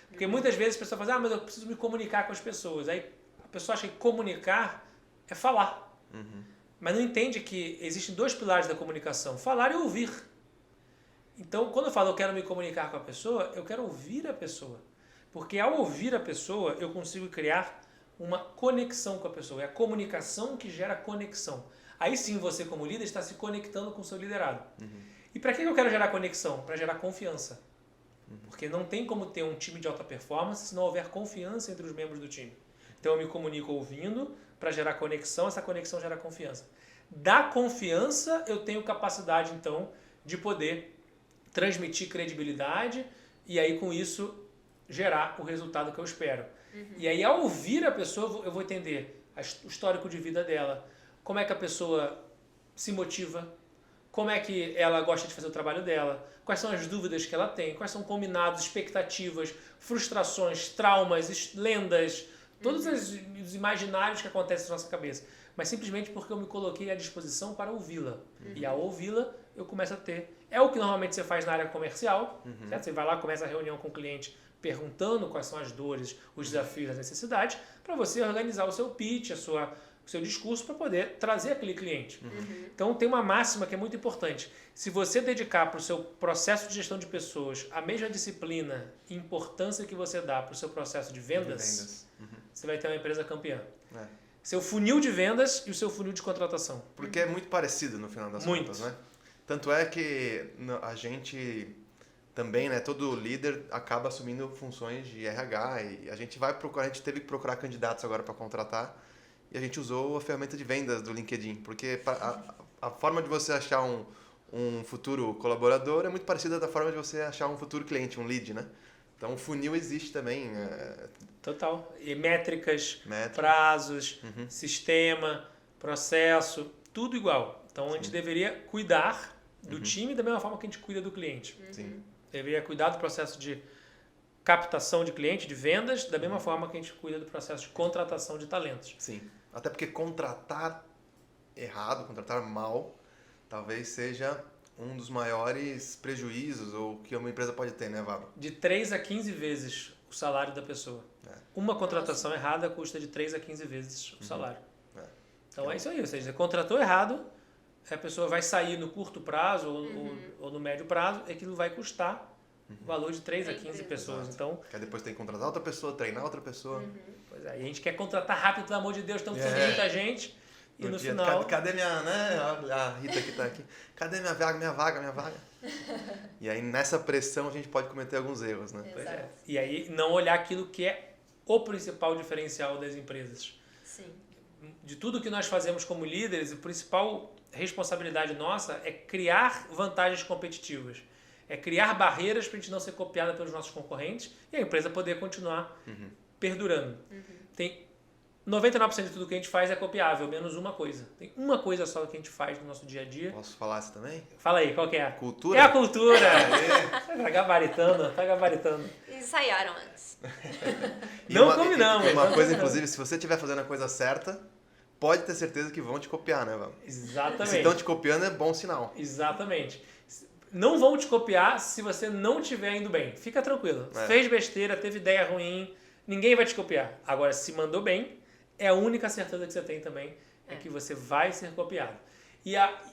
Porque muitas vezes a pessoa fala, mas eu preciso me comunicar com as pessoas. Aí a pessoa acha que comunicar é falar. Mas não entende que existem dois pilares da comunicação, falar e ouvir. Então, quando eu falo eu quero me comunicar com a pessoa, eu quero ouvir a pessoa. Porque ao ouvir a pessoa, eu consigo criar uma conexão com a pessoa. É a comunicação que gera conexão. Aí sim você, como líder, está se conectando com o seu liderado. E para que eu quero gerar conexão? Para gerar confiança. Porque não tem como ter um time de alta performance se não houver confiança entre os membros do time. Então eu me comunico ouvindo para gerar conexão, essa conexão gera confiança. Da confiança eu tenho capacidade então de poder transmitir credibilidade e aí com isso gerar o resultado que eu espero. E aí ao ouvir a pessoa eu vou entender o histórico de vida dela, como é que a pessoa se motiva, como é que ela gosta de fazer o trabalho dela, quais são as dúvidas que ela tem, quais são combinados, expectativas, frustrações, traumas, lendas, todos os imaginários que acontecem na nossa cabeça. Mas simplesmente porque eu me coloquei à disposição para ouvi-la. E ao ouvi-la, eu começo a ter... É o que normalmente você faz na área comercial. Certo? Você vai lá, começa a reunião com o cliente perguntando quais são as dores, os desafios, as necessidades, para você organizar o seu pitch, o seu discurso para poder trazer aquele cliente. Então tem uma máxima que é muito importante. Se você dedicar para o seu processo de gestão de pessoas a mesma disciplina e importância que você dá para o seu processo de vendas, você vai ter uma empresa campeã. Seu funil de vendas e o seu funil de contratação. Porque é muito parecido no final das contas, né? Tanto é que a gente também, né, todo líder acaba assumindo funções de RH e a gente teve que procurar candidatos agora para contratar. E a gente usou a ferramenta de vendas do LinkedIn, porque a forma de você achar um futuro colaborador é muito parecida da forma de você achar um futuro cliente, um lead, né? Então o funil existe também. Total. E métricas, prazos, sistema, processo, tudo igual. Então a gente deveria cuidar do time da mesma forma que a gente cuida do cliente. Deveria cuidar do processo de captação de cliente, de vendas, da mesma forma que a gente cuida do processo de contratação de talentos. Sim. Até porque contratar errado, contratar mal, talvez seja um dos maiores prejuízos ou que uma empresa pode ter, né, Vabo? De 3 a 15 vezes o salário da pessoa. Uma contratação errada custa de 3 a 15 vezes o salário. Então é isso aí, ou seja, você contratou errado, a pessoa vai sair no curto prazo ou no médio prazo, aquilo vai custar o valor de 3 a 15 pessoas. Então, que depois tem que contratar outra pessoa, treinar outra pessoa. Pois é, e a gente quer contratar rápido, pelo amor de Deus, estamos precisando de muita gente. E no final... Cadê minha, né? A Rita que tá aqui. Cadê minha vaga? E aí nessa pressão a gente pode cometer alguns erros, né? Pois é. E aí não olhar aquilo que é o principal diferencial das empresas. Sim. De tudo que nós fazemos como líderes, a principal responsabilidade nossa é criar vantagens competitivas. É criar barreiras para a gente não ser copiada pelos nossos concorrentes e a empresa poder continuar perdurando. Tem 99% de tudo que a gente faz é copiável, menos uma coisa. Tem uma coisa só que a gente faz no nosso dia a dia. Posso falar isso também? Fala aí, qual que é? Cultura? É a cultura! Tá gabaritando. Ensaiaram antes. Não combinamos. Uma coisa, inclusive, se você estiver fazendo a coisa certa, pode ter certeza que vão te copiar, né, Vamos? Exatamente. Se estão te copiando, é bom sinal. Exatamente. Não vão te copiar se você não estiver indo bem. Fica tranquilo. Fez besteira, teve ideia ruim, ninguém vai te copiar. Agora, se mandou bem, é a única certeza que você tem também, é que você vai ser copiado.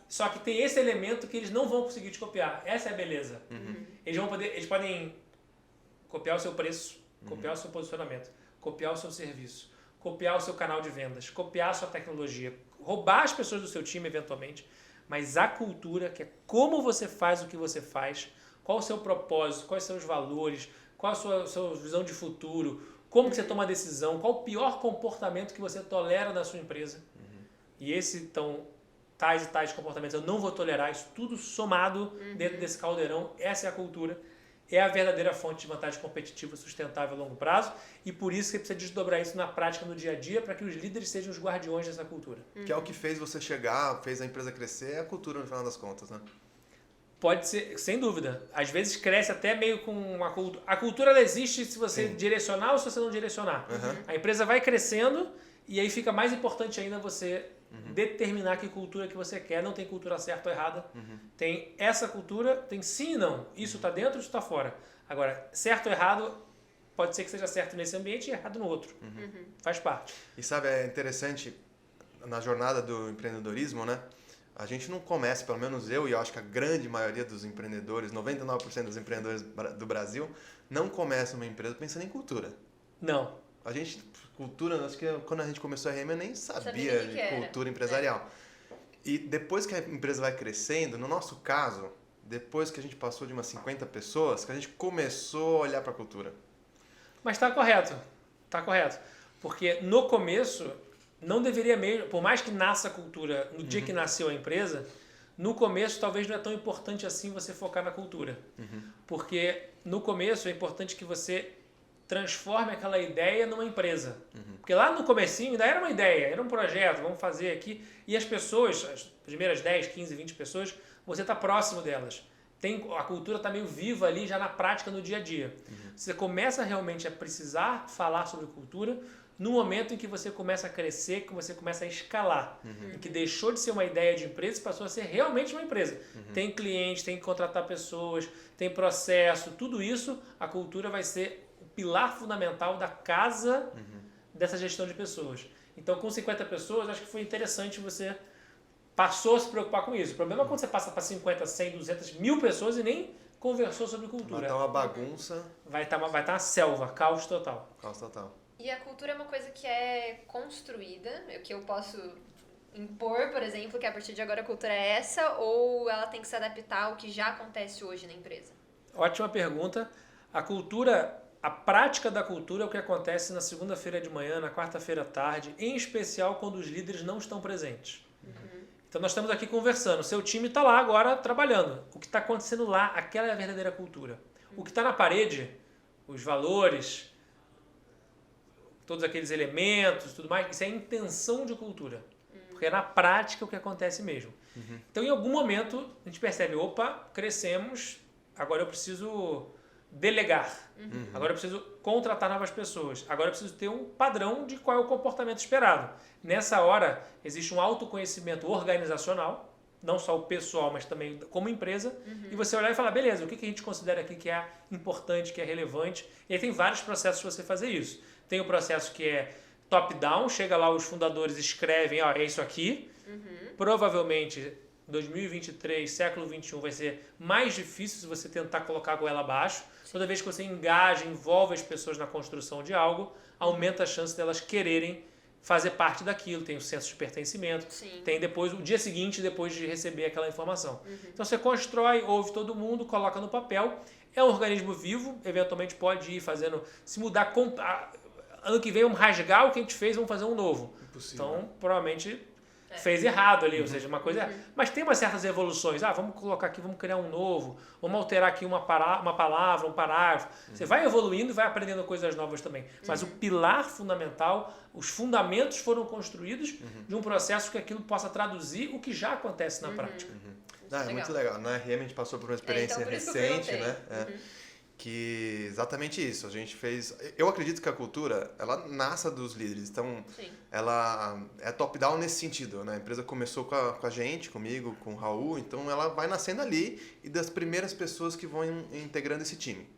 Só que tem esse elemento que eles não vão conseguir te copiar. Essa é a beleza. Eles podem copiar o seu preço, copiar o seu posicionamento, copiar o seu serviço, copiar o seu canal de vendas, copiar a sua tecnologia, roubar as pessoas do seu time eventualmente, mas a cultura, que é como você faz o que você faz, qual o seu propósito, quais são os valores, qual a sua visão de futuro, como que você toma a decisão, qual o pior comportamento que você tolera na sua empresa. E tais e tais comportamentos eu não vou tolerar, isso tudo somado dentro desse caldeirão, essa é a cultura. É a verdadeira fonte de vantagem competitiva sustentável a longo prazo e por isso que você precisa desdobrar isso na prática, no dia a dia, para que os líderes sejam os guardiões dessa cultura. Que é o que fez você chegar, fez a empresa crescer, é a cultura no final das contas, né? Pode ser, sem dúvida. Às vezes cresce até meio com uma cultura. A cultura ela existe se você direcionar ou se você não direcionar. A empresa vai crescendo e aí fica mais importante ainda você determinar que cultura que você quer. Não tem cultura certa ou errada. Tem essa cultura, tem sim e não. Isso está dentro, isso está fora. Agora, certo ou errado, pode ser que seja certo nesse ambiente e errado no outro. Faz parte. E sabe, é interessante, na jornada do empreendedorismo, né? A gente não começa, pelo menos eu e eu acho que a grande maioria dos empreendedores, 99% dos empreendedores do Brasil, não começam uma empresa pensando em cultura. Não. A gente, cultura, acho que quando a gente começou a RM eu nem sabia de cultura empresarial. E depois que a empresa vai crescendo, no nosso caso, depois que a gente passou de umas 50 pessoas, que a gente começou a olhar para a cultura. Mas está correto. Está correto. Porque no começo, não deveria mesmo, por mais que nasça a cultura no dia que nasceu a empresa, no começo talvez não é tão importante assim você focar na cultura. Porque no começo é importante que você transforme aquela ideia numa empresa. Porque lá no comecinho ainda era uma ideia, era um projeto, vamos fazer aqui. E as pessoas, as primeiras 10, 15, 20 pessoas, você está próximo delas. A cultura está meio viva ali já na prática, no dia a dia. Você começa realmente a precisar falar sobre cultura no momento em que você começa a crescer, que você começa a escalar. Em que deixou de ser uma ideia de empresa e passou a ser realmente uma empresa. Tem cliente, tem que contratar pessoas, tem processo, tudo isso, a cultura vai ser o pilar fundamental da casa dessa gestão de pessoas. Então, com 50 pessoas, acho que foi interessante você passou a se preocupar com isso. O problema é quando você passa para 50, 100, 200, 1000 pessoas e nem conversou sobre cultura. Vai estar uma bagunça. Vai estar uma selva, caos total. Caos total. E a cultura é uma coisa que é construída, que eu posso impor, por exemplo, que a partir de agora a cultura é essa, ou ela tem que se adaptar ao que já acontece hoje na empresa? Ótima pergunta. A cultura, a prática da cultura é o que acontece na segunda-feira de manhã, na quarta-feira à tarde, em especial quando os líderes não estão presentes. Então nós estamos aqui conversando, o seu time está lá agora trabalhando. O que está acontecendo lá, aquela é a verdadeira cultura. O que está na parede, os valores, todos aqueles elementos, tudo mais, isso é a intenção de cultura. Porque é na prática o que acontece mesmo. Então, em algum momento, a gente percebe, opa, crescemos, agora eu preciso delegar. Agora eu preciso contratar novas pessoas. Agora eu preciso ter um padrão de qual é o comportamento esperado. Nessa hora, existe um autoconhecimento organizacional, não só o pessoal, mas também como empresa, e você olhar e falar, beleza, o que a gente considera aqui que é importante, que é relevante, e aí tem vários processos para você fazer isso. Tem o processo que é top-down, chega lá, os fundadores escrevem, ó, é isso aqui, provavelmente 2023, século 21 vai ser mais difícil se você tentar colocar a goela abaixo. Toda vez que você engaja, envolve as pessoas na construção de algo, aumenta a chance delas quererem fazer parte daquilo, tem o senso de pertencimento, Sim. tem depois o dia seguinte depois de receber aquela informação. Então você constrói, ouve todo mundo, coloca no papel, é um organismo vivo, eventualmente pode ir fazendo, se mudar, ano que vem vamos rasgar o que a gente fez, vamos fazer um novo. Impossível. Então provavelmente fez errado ali, ou seja, uma coisa... Mas tem umas certas evoluções. Vamos colocar aqui, vamos criar um novo, vamos alterar aqui uma palavra, um parágrafo. Você vai evoluindo e vai aprendendo coisas novas também. Mas o pilar fundamental, os fundamentos foram construídos de um processo que aquilo possa traduzir o que já acontece na prática. É muito legal. Na RM a gente passou por uma experiência então por isso que eu recente, perguntei. né? Que exatamente isso. A gente fez... Eu acredito que a cultura, ela nasce dos líderes. Então, Sim. ela é top-down nesse sentido, né? A empresa começou com a gente, comigo, com o Raul. Então, ela vai nascendo ali e das primeiras pessoas que vão integrando esse time.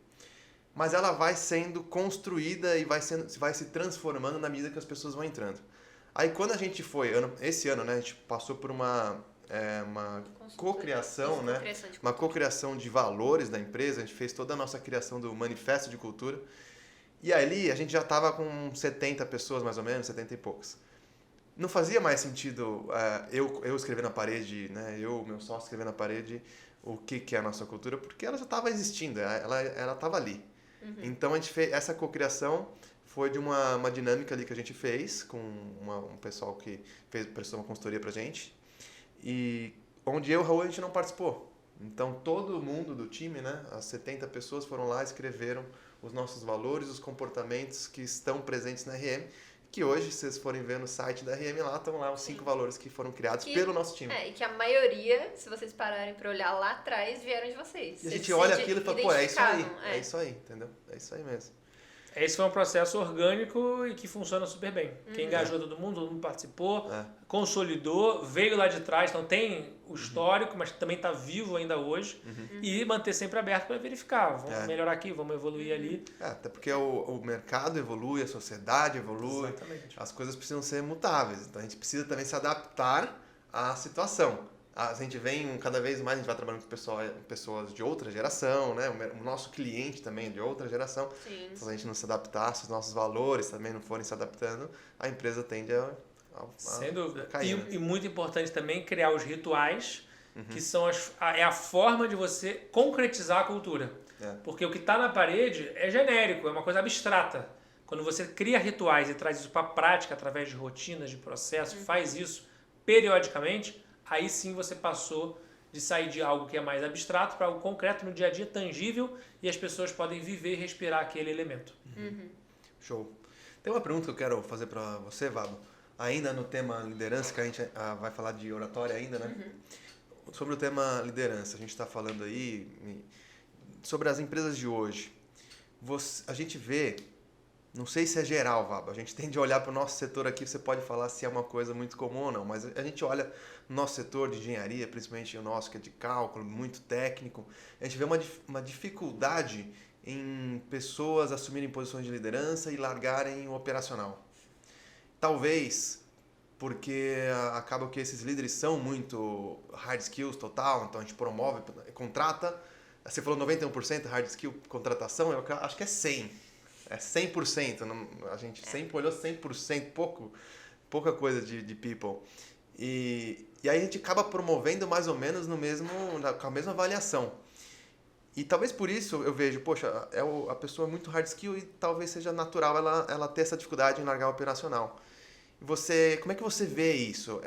Mas ela vai sendo construída e vai se transformando na medida que as pessoas vão entrando. Aí, quando a gente foi... Esse ano, né? A gente passou por uma cocriação, né? Uma cocriação de valores da empresa. A gente fez toda a nossa criação do manifesto de cultura. E ali a gente já estava com 70 pessoas, mais ou menos, 70 e poucas. Não fazia mais sentido eu escrever na parede, né? Meu sócio escrever na parede o que é a nossa cultura, porque ela já estava existindo, ela estava ali. Então a gente fez essa cocriação. Foi de uma dinâmica ali que a gente fez com um pessoal que prestou uma consultoria pra gente. E onde eu e o Raul a gente não participou. Então todo mundo do time, né, as 70 pessoas foram lá e escreveram os nossos valores, os comportamentos que estão presentes na RM, que hoje, se vocês forem ver no site da RM, lá estão lá os 5 valores que foram criados pelo nosso time. E que a maioria, se vocês pararem pra olhar lá atrás, vieram de vocês. E a gente olha aquilo e fala, pô, é isso aí, é isso aí, entendeu? É isso aí mesmo. Esse foi um processo orgânico e que funciona super bem. Quem engajou todo mundo participou, consolidou, veio lá de trás, então tem o histórico, mas também está vivo ainda hoje, e manter sempre aberto para verificar. Vamos melhorar aqui, vamos evoluir ali. Até porque o mercado evolui, a sociedade evolui, Exatamente. As coisas precisam ser mutáveis, então a gente precisa também se adaptar à situação. A gente vem cada vez mais, a gente vai trabalhando com pessoas de outra geração, né? O nosso cliente também é de outra geração. Sim. Então, se a gente não se adaptar, se os nossos valores também não forem se adaptando, a empresa tende a Sem dúvida. cair. Né? E muito importante também criar os rituais, que são a forma de você concretizar a cultura. Porque o que está na parede é genérico, é uma coisa abstrata. Quando você cria rituais e traz isso para a prática através de rotinas, de processos, faz isso periodicamente, aí sim você passou de sair de algo que é mais abstrato para algo concreto no dia a dia, tangível, e as pessoas podem viver e respirar aquele elemento. Show. Tem uma pergunta que eu quero fazer para você, Vabo. Ainda no tema liderança, que a gente vai falar de oratória ainda, né? Sobre o tema liderança, a gente está falando aí sobre as empresas de hoje. A gente vê, não sei se é geral, Vabo, a gente tem de olhar para o nosso setor aqui, você pode falar se é uma coisa muito comum ou não, mas a gente olha no nosso setor de engenharia, principalmente o nosso que é de cálculo, muito técnico, a gente vê uma dificuldade em pessoas assumirem posições de liderança e largarem o operacional. Talvez porque acaba que esses líderes são muito hard skills total, então a gente promove, contrata, você falou 91% hard skill contratação, eu acho que é 100%. É 100%, a gente sempre olhou 100%, pouca coisa de people. E aí a gente acaba promovendo mais ou menos com a mesma avaliação. E talvez por isso eu vejo, poxa, a pessoa é muito hard skill e talvez seja natural ela ter essa dificuldade em largar o operacional. Como é que você vê isso?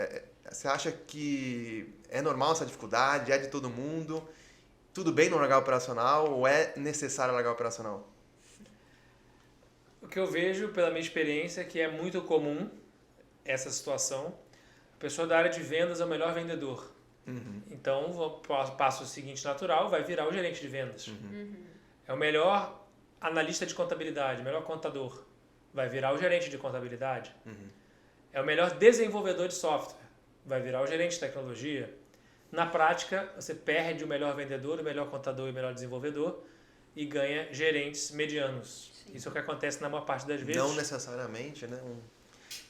Você acha que é normal essa dificuldade? É de todo mundo? Tudo bem não largar o operacional ou é necessário largar o operacional? O que eu vejo pela minha experiência é que é muito comum essa situação. A pessoa da área de vendas é o melhor vendedor. Então, o passo seguinte natural vai virar o gerente de vendas. É o melhor analista de contabilidade, o melhor contador. Vai virar o gerente de contabilidade. É o melhor desenvolvedor de software. Vai virar o gerente de tecnologia. Na prática, você perde o melhor vendedor, o melhor contador e o melhor desenvolvedor e ganha gerentes medianos. Sim. Isso é o que acontece na maior parte das vezes. Não necessariamente, né?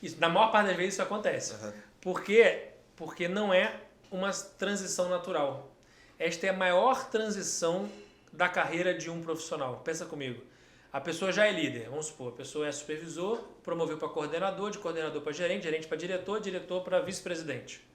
Isso, na maior parte das vezes isso acontece. Uhum. Por quê? Porque não é uma transição natural. Esta é a maior transição da carreira de um profissional. Pensa comigo. A pessoa já é líder, vamos supor. A pessoa é supervisor, promoveu para coordenador, de coordenador para gerente, gerente para diretor, diretor para vice-presidente.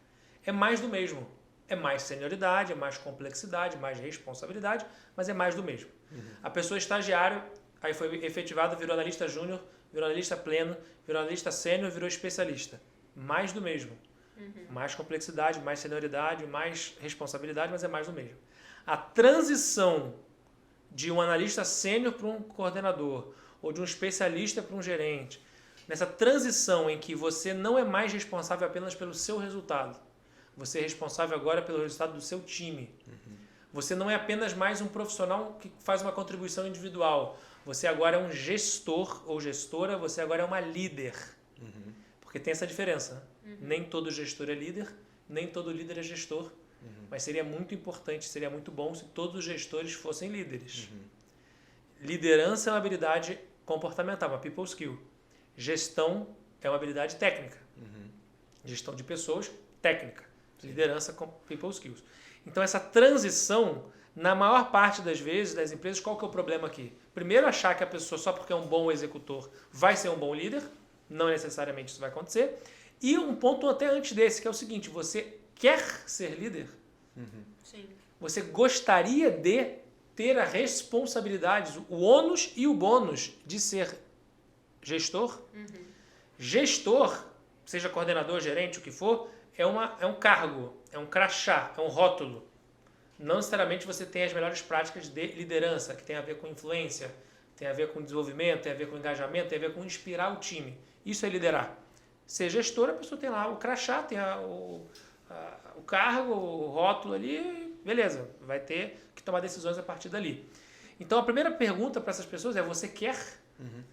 É mais do mesmo. É mais senioridade, é mais complexidade, mais responsabilidade, mas é mais do mesmo. Uhum. A pessoa é estagiário, aí foi efetivado, virou analista júnior, virou analista pleno, virou analista sênior, virou especialista. Mais do mesmo. Uhum. Mais complexidade, mais senioridade, mais responsabilidade, mas é mais do mesmo. A transição de um analista sênior para um coordenador, ou de um especialista para um gerente, nessa transição em que você não é mais responsável apenas pelo seu resultado, você é responsável agora pelo resultado do seu time. Uhum. Você não é apenas mais um profissional que faz uma contribuição individual. Você agora é um gestor ou gestora, você agora é uma líder. Uhum. Porque tem essa diferença. Né? Uhum. Nem todo gestor é líder, nem todo líder é gestor. Uhum. Mas seria muito importante, seria muito bom se todos os gestores fossem líderes. Uhum. Liderança é uma habilidade comportamental, uma people skill. Gestão é uma habilidade técnica. Uhum. Gestão de pessoas, técnica. Liderança com people skills. Então, essa transição, na maior parte das vezes, das empresas, qual que é o problema aqui? Primeiro, achar que a pessoa, só porque é um bom executor, vai ser um bom líder. Não necessariamente isso vai acontecer. E um ponto até antes desse, que é o seguinte, você quer ser líder? Uhum. Sim. Você gostaria de ter a responsabilidade, o ônus e o bônus de ser gestor? Uhum. Gestor, seja coordenador, gerente, o que for, é um cargo, é um crachá, é um rótulo. Não necessariamente você tem as melhores práticas de liderança, que tem a ver com influência, tem a ver com desenvolvimento, tem a ver com engajamento, tem a ver com inspirar o time. Isso é liderar. Ser gestor, a pessoa tem lá o crachá, tem o cargo, o rótulo ali, beleza, vai ter que tomar decisões a partir dali. Então a primeira pergunta para essas pessoas é: você quer? Uhum.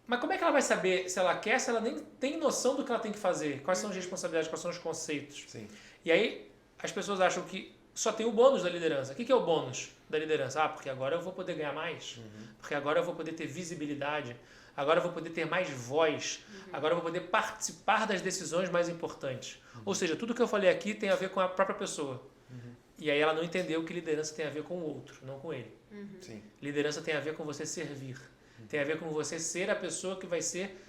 Mas como é que ela vai saber se ela quer, se ela nem tem noção do que ela tem que fazer? Quais são as responsabilidades, quais são os conceitos? Sim. E aí as pessoas acham que só tem o bônus da liderança. O que é o bônus da liderança? Porque agora eu vou poder ganhar mais, porque agora eu vou poder ter visibilidade, agora eu vou poder ter mais voz, agora eu vou poder participar das decisões mais importantes. Ou seja, tudo que eu falei aqui tem a ver com a própria pessoa. E aí ela não entendeu que liderança tem a ver com o outro, não com ele. Sim. Liderança tem a ver com você servir. Tem a ver com você ser a pessoa que vai ser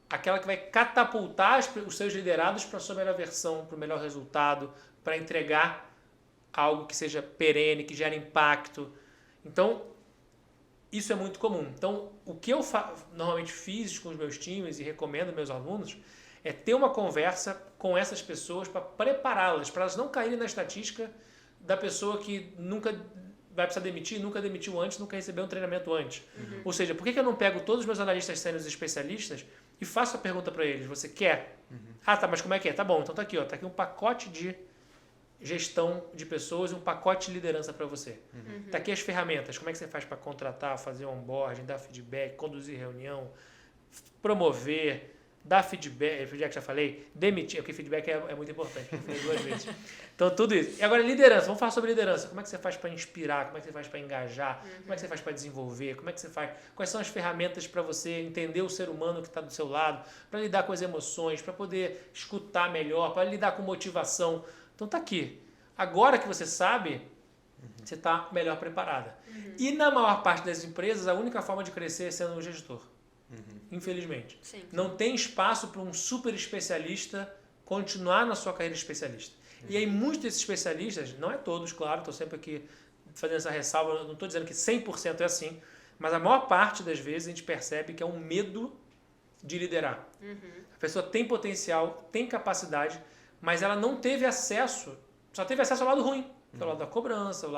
aquela que vai catapultar os seus liderados para a sua melhor versão, para o melhor resultado, para entregar algo que seja perene, que gere impacto. Então, isso é muito comum. Então, o que eu normalmente fiz com os meus times e recomendo aos meus alunos é ter uma conversa com essas pessoas para prepará-las, para elas não caírem na estatística da pessoa que nunca vai precisar demitir, nunca demitiu antes, nunca recebeu um treinamento antes. Ou seja, por que eu não pego todos os meus analistas sêniores e especialistas e faço a pergunta para eles: você quer? Ah, tá, mas como é que é? Tá bom, então tá aqui um pacote de gestão de pessoas e um pacote de liderança para você. Tá aqui as ferramentas, como é que você faz para contratar, fazer onboarding, dar feedback, conduzir reunião, promover, dar feedback já falei, demitir, porque feedback é muito importante, eu falei 2 vezes. Então, tudo isso. E agora, liderança, vamos falar sobre liderança. Como é que você faz para inspirar, como é que você faz para engajar, como é que você faz para desenvolver, como é que você faz, quais são as ferramentas para você entender o ser humano que está do seu lado, para lidar com as emoções, para poder escutar melhor, para lidar com motivação. Então tá aqui. Agora que você sabe, você está melhor preparada. E na maior parte das empresas, a única forma de crescer é sendo um gestor. Infelizmente. Sim. Não tem espaço para um super especialista continuar na sua carreira de especialista. E aí muitos desses especialistas, não é todos, claro, estou sempre aqui fazendo essa ressalva, não estou dizendo que 100% é assim, mas a maior parte das vezes a gente percebe que é um medo de liderar. A pessoa tem potencial, tem capacidade, mas ela não teve acesso, só teve acesso ao lado ruim, que é o lado da cobrança,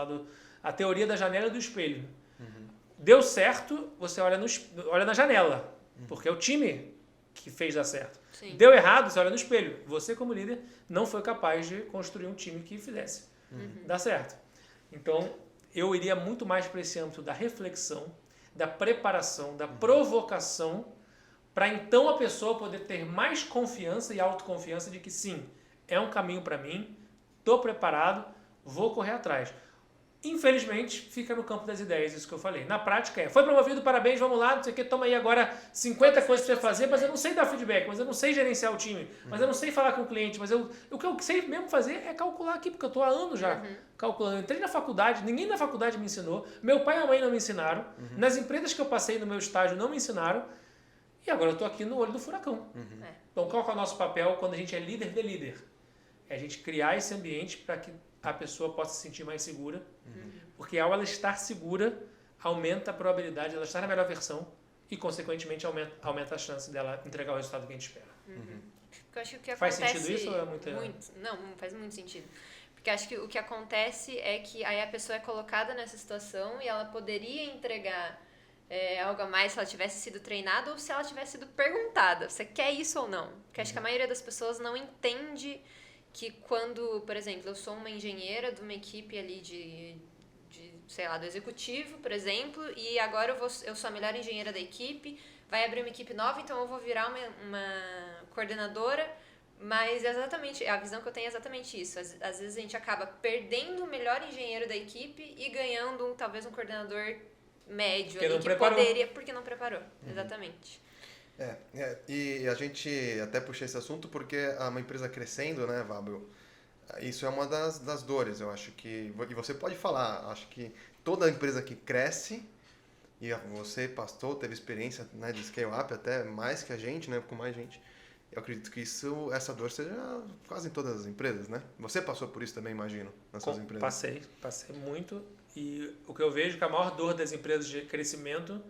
a teoria da janela e do espelho. Deu certo, você olha na janela, porque é o time que fez dar certo. Sim. Deu errado, você olha no espelho. Você, como líder, não foi capaz de construir um time que fizesse dar certo. Então, eu iria muito mais para esse âmbito da reflexão, da preparação, da provocação, para então a pessoa poder ter mais confiança e autoconfiança de que sim, é um caminho para mim, estou preparado, vou correr atrás. Infelizmente, fica no campo das ideias, isso que eu falei. Na prática foi promovido, parabéns, vamos lá, não sei o que, toma aí agora 50 coisas para você fazer, mas eu não sei dar feedback, mas eu não sei gerenciar o time, mas eu não sei falar com o cliente, mas o que eu sei mesmo fazer é calcular aqui, porque eu estou há anos já calculando. Eu entrei na faculdade, ninguém na faculdade me ensinou, meu pai e a mãe não me ensinaram, nas empresas que eu passei no meu estágio não me ensinaram, e agora eu estou aqui no olho do furacão. Então, qual que é o nosso papel quando a gente é líder de líder? É a gente criar esse ambiente para que a pessoa possa se sentir mais segura, porque ao ela estar segura, aumenta a probabilidade de ela estar na melhor versão e, consequentemente, aumenta a chance dela entregar o resultado que a gente espera. Eu acho que o que faz acontece sentido isso ou é muito... Não, faz muito sentido. Porque acho que o que acontece é que aí a pessoa é colocada nessa situação e ela poderia entregar algo a mais se ela tivesse sido treinada ou se ela tivesse sido perguntada, você quer isso ou não? Porque acho que a maioria das pessoas não entende que quando, por exemplo, eu sou uma engenheira de uma equipe ali sei lá, do executivo, por exemplo, e agora eu sou a melhor engenheira da equipe, vai abrir uma equipe nova, então eu vou virar uma coordenadora, mas exatamente, a visão que eu tenho é exatamente isso. Às vezes a gente acaba perdendo o melhor engenheiro da equipe e ganhando talvez um coordenador médio porque ali, não que preparou. Poderia, porque não preparou, exatamente. E a gente até puxei esse assunto porque uma empresa crescendo, né, Vabel, isso é uma das dores, eu acho que, e você pode falar, acho que toda empresa que cresce, e você, pastor, teve experiência, né, de scale-up até mais que a gente, né, com mais gente, eu acredito que essa dor seja quase em todas as empresas, né? Você passou por isso também, imagino, nas suas empresas. Passei muito, e o que eu vejo que a maior dor das empresas de crescimento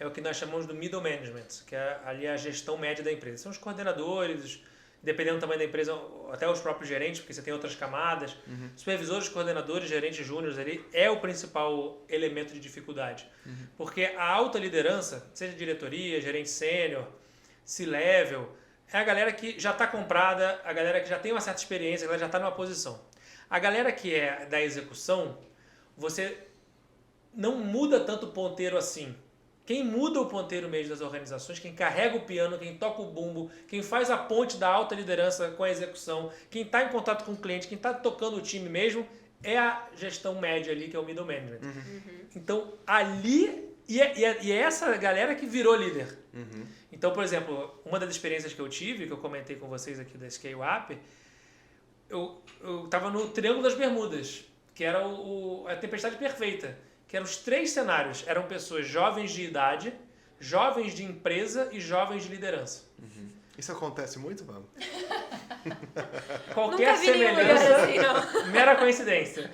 é o que nós chamamos do middle management, que é ali a gestão média da empresa. São os coordenadores, dependendo do tamanho da empresa, até os próprios gerentes, porque você tem outras camadas. Supervisores, coordenadores, gerentes júniores ali é o principal elemento de dificuldade. Porque a alta liderança, seja diretoria, gerente sênior, C-level, é a galera que já está comprada, a galera que já tem uma certa experiência, a galera já está numa posição. A galera que é da execução, você não muda tanto o ponteiro assim. Quem muda o ponteiro mesmo das organizações, quem carrega o piano, quem toca o bumbo, quem faz a ponte da alta liderança com a execução, quem está em contato com o cliente, quem está tocando o time mesmo, é a gestão média ali, que é o middle management. Então, ali, e é essa galera que virou líder. Então, por exemplo, uma das experiências que eu tive, que eu comentei com vocês aqui da Scale Up, eu estava no Triângulo das Bermudas, que era a tempestade perfeita. Que eram os 3 cenários. Eram pessoas jovens de idade, jovens de empresa e jovens de liderança. Isso acontece muito, vamos? Qualquer semelhança, assim, não. Mera coincidência.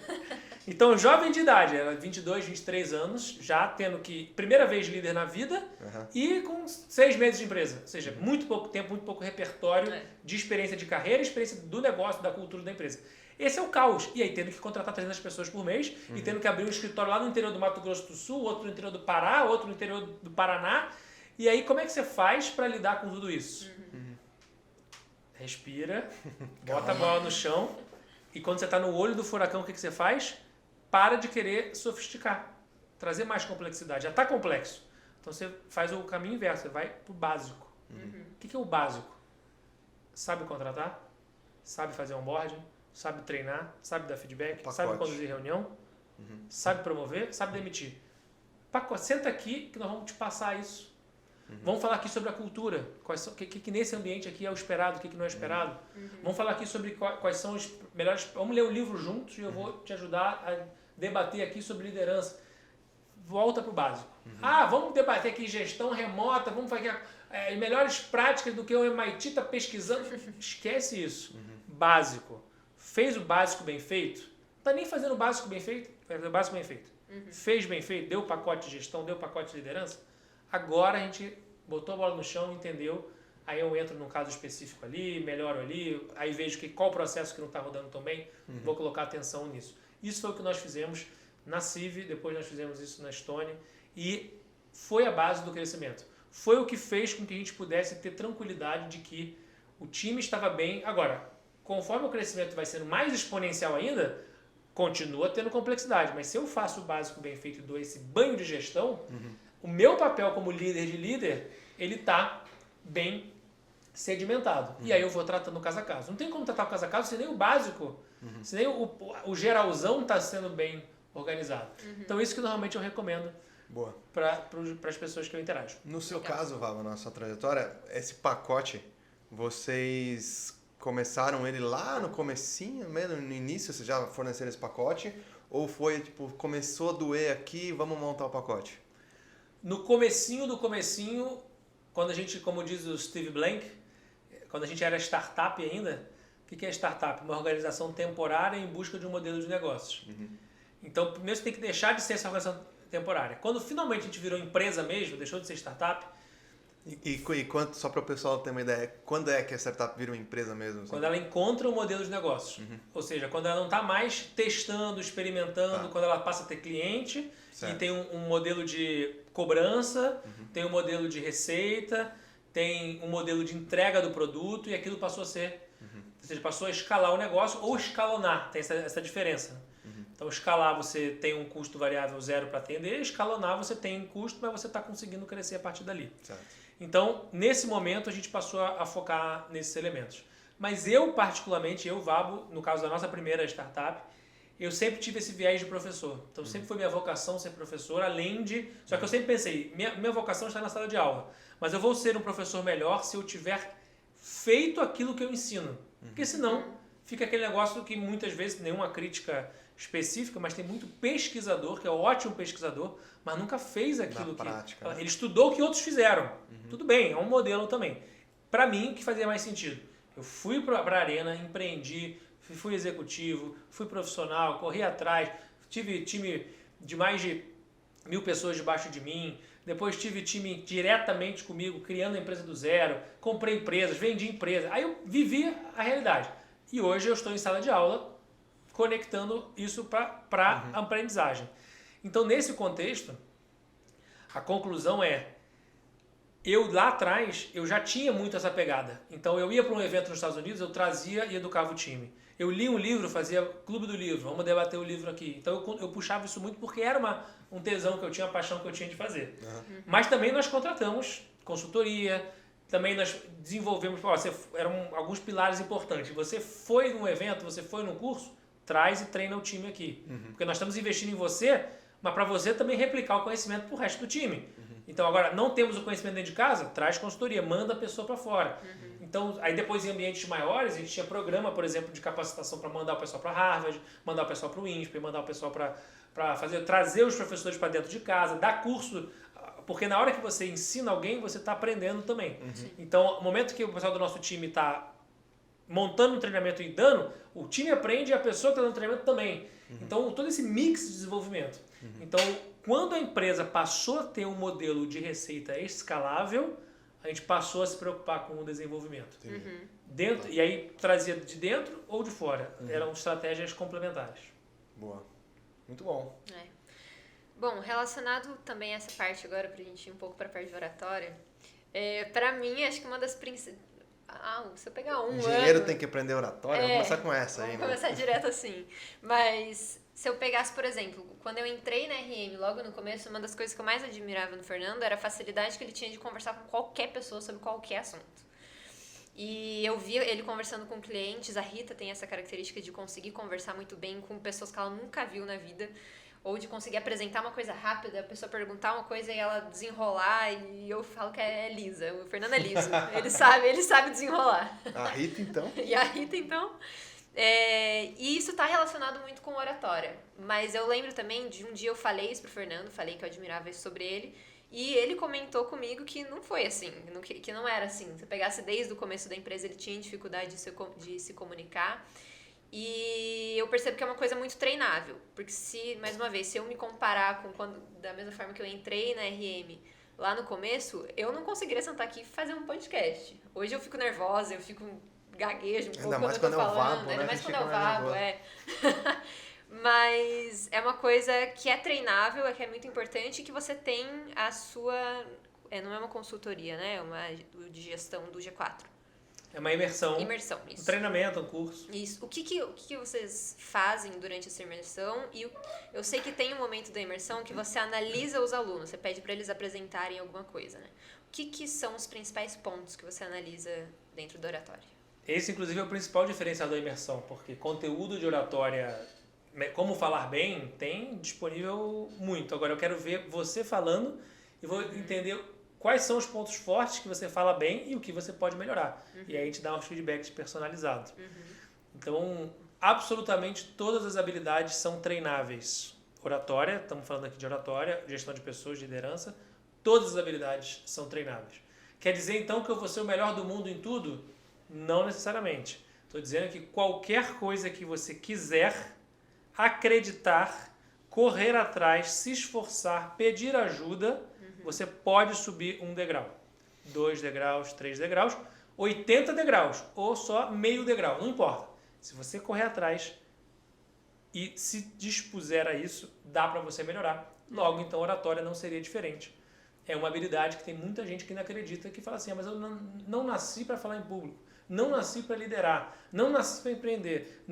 Então, jovem de idade, era 22, 23 anos, já tendo que, primeira vez líder na vida e com 6 meses de empresa. Ou seja, muito pouco tempo, muito pouco repertório de experiência de carreira, experiência do negócio, da cultura da empresa. Esse é o caos. E aí, tendo que contratar 300 pessoas por mês e tendo que abrir um escritório lá no interior do Mato Grosso do Sul, outro no interior do Pará, outro no interior do Paraná. E aí, como é que você faz para lidar com tudo isso? Respira, bota a bola no chão e quando você está no olho do furacão, o que você faz? Para de querer sofisticar, trazer mais complexidade. Já está complexo. Então, você faz o caminho inverso, você vai para o básico. O que é o básico? Sabe contratar? Sabe fazer onboarding? Sabe treinar, sabe dar feedback, sabe conduzir reunião, sabe promover, sabe demitir. Senta aqui que nós vamos te passar isso. Vamos falar aqui sobre a cultura, o que nesse ambiente aqui é o esperado, o que não é esperado. Vamos falar aqui sobre quais são os melhores... Vamos ler o livro juntos e eu vou te ajudar a debater aqui sobre liderança. Volta para o básico. Vamos debater aqui gestão remota, vamos fazer melhores práticas do que o MIT está pesquisando. Esquece isso. Básico. Fez o básico bem feito? Não está nem fazendo o básico bem feito? Fez o básico bem feito. Fez bem feito? Deu o pacote de gestão? Deu o pacote de liderança? Agora a gente botou a bola no chão, entendeu? Aí eu entro num caso específico ali, melhoro ali, aí vejo qual processo que não está rodando tão bem, vou colocar atenção nisso. Isso foi o que nós fizemos na CIV, depois nós fizemos isso na Estônia e foi a base do crescimento. Foi o que fez com que a gente pudesse ter tranquilidade de que o time estava bem. Agora, conforme o crescimento vai sendo mais exponencial ainda, continua tendo complexidade. Mas se eu faço o básico bem feito e dou esse banho de gestão, o meu papel como líder de líder, ele está bem sedimentado. E aí eu vou tratando caso a caso. Não tem como tratar o caso a caso se nem o básico Se nem o geralzão está sendo bem organizado. Então, isso que normalmente eu recomendo para as pessoas que eu interajo. No seu caso, Vava, na sua trajetória, esse pacote, vocês começaram ele lá no comecinho, mesmo no início, vocês já forneceram esse pacote? Ou foi, tipo, começou a doer aqui, vamos montar o pacote? No comecinho do comecinho, quando a gente, como diz o Steve Blank, quando a gente era startup ainda, o que é startup? Uma organização temporária em busca de um modelo de negócios. Então, primeiro você tem que deixar de ser essa organização temporária. Quando finalmente a gente virou empresa mesmo, deixou de ser startup... E quanto, só para o pessoal ter uma ideia, quando é que a startup vira uma empresa mesmo? Assim? Quando ela encontra um modelo de negócios. Ou seja, quando ela não está mais testando, experimentando, quando ela passa a ter cliente e tem um modelo de cobrança, tem um modelo de receita, tem um modelo de entrega do produto e aquilo passou a ser... Ou seja, passou a escalar o negócio ou escalonar, tem essa diferença. Então, escalar você tem um custo variável zero para atender, escalonar você tem um custo, mas você está conseguindo crescer a partir dali. Certo. Então, nesse momento, a gente passou a focar nesses elementos. Mas eu, particularmente, Vabo, no caso da nossa primeira startup, eu sempre tive esse viés de professor. Então, sempre foi minha vocação ser professor, além de... Só que eu sempre pensei, minha vocação está na sala de aula, mas eu vou ser um professor melhor se eu tiver feito aquilo que eu ensino. Porque senão, fica aquele negócio que muitas vezes, nenhuma crítica específica, mas tem muito pesquisador, que é ótimo pesquisador, mas nunca fez aquilo na prática, ele estudou o que outros fizeram. Tudo bem, é um modelo também. Para mim, o que fazia mais sentido? Eu fui para a arena, empreendi, fui executivo, fui profissional, corri atrás, tive time de mais de 1.000 pessoas debaixo de mim, depois tive time diretamente comigo, criando a empresa do zero, comprei empresas, vendi empresas. Aí eu vivi a realidade. E hoje eu estou em sala de aula, conectando isso para a aprendizagem. Então, nesse contexto, a conclusão é, eu lá atrás, eu já tinha muito essa pegada. Então, eu ia para um evento nos Estados Unidos, eu trazia e educava o time. Eu li um livro, fazia clube do livro, vamos debater o livro aqui. Então, eu puxava isso muito porque era um tesão que eu tinha, uma paixão que eu tinha de fazer. Mas também nós contratamos consultoria, também nós desenvolvemos, eram alguns pilares importantes. Você foi num evento, você foi num curso, traz e treina o time aqui. Porque nós estamos investindo em você, mas para você também replicar o conhecimento para o resto do time. Então, agora, não temos o conhecimento dentro de casa? Traz consultoria, manda a pessoa para fora. Então, aí depois em ambientes maiores, a gente tinha programa, por exemplo, de capacitação para mandar o pessoal para Harvard, mandar o pessoal para o INSPER, mandar o pessoal para trazer os professores para dentro de casa, dar curso, porque na hora que você ensina alguém, você está aprendendo também. Então, no momento que o pessoal do nosso time está montando um treinamento e dando, o time aprende e a pessoa que está dando treinamento também. Então, todo esse mix de desenvolvimento. Então, quando a empresa passou a ter um modelo de receita escalável, a gente passou a se preocupar com o desenvolvimento. Dentro, e aí trazia de dentro ou de fora. Eram estratégias complementares. Boa. Muito bom. Bom, relacionado também a essa parte agora, pra gente ir um pouco pra parte de oratória, pra mim, acho que uma das principais... se eu pegar Engenheiro tem que aprender oratória, vamos começar com essa aí, né? Vamos começar direto assim. Mas se eu pegasse, por exemplo, quando eu entrei na RM logo no começo, uma das coisas que eu mais admirava no Fernando era a facilidade que ele tinha de conversar com qualquer pessoa sobre qualquer assunto. E eu via ele conversando com clientes, a Rita tem essa característica de conseguir conversar muito bem com pessoas que ela nunca viu na vida, ou de conseguir apresentar uma coisa rápida, a pessoa perguntar uma coisa e ela desenrolar, e eu falo que é lisa, o Fernando é liso, ele sabe desenrolar. A Rita, então? E a Rita, então? E isso está relacionado muito com oratória, mas eu lembro também de um dia eu falei isso pro Fernando, falei que eu admirava isso sobre ele, e ele comentou comigo que não foi assim, que não era assim. Se eu pegasse desde o começo da empresa, ele tinha dificuldade de se comunicar. E eu percebo que é uma coisa muito treinável, porque mais uma vez, se eu me comparar com da mesma forma que eu entrei na RM lá no começo, eu não conseguiria sentar aqui e fazer um podcast. Hoje eu fico nervosa, eu fico gaguejo um pouco quando eu tô falando, ainda mais quando é o Vabo, Mas é uma coisa que é treinável, que é muito importante, que você tem a sua... não é uma consultoria, né? É uma de gestão do G4. É uma imersão. Imersão, isso. Um treinamento, um curso. Isso. O que vocês fazem durante essa imersão? E eu sei que tem um momento da imersão que você analisa os alunos, você pede para eles apresentarem alguma coisa, né? O que são os principais pontos que você analisa dentro da oratória? Esse, inclusive, é o principal diferencial da imersão, porque conteúdo de oratória, como falar bem, tem disponível muito. Agora, eu quero ver você falando e vou entender quais são os pontos fortes que você fala bem e o que você pode melhorar. E aí a gente dá uns feedbacks personalizados. Então, absolutamente todas as habilidades são treináveis. Oratória, estamos falando aqui de oratória, gestão de pessoas, liderança, todas as habilidades são treináveis. Quer dizer, então, que eu vou ser o melhor do mundo em tudo? Não necessariamente. Estou dizendo que qualquer coisa que você quiser acreditar, correr atrás, se esforçar, pedir ajuda, você pode subir um degrau, 2 degraus, 3 degraus, 80 degraus ou só meio degrau, não importa. Se você correr atrás e se dispuser a isso, dá para você melhorar. Logo, então, oratória não seria diferente. É uma habilidade que tem muita gente que não acredita, que fala assim, mas eu não nasci para falar em público, não nasci para liderar, não nasci para empreender,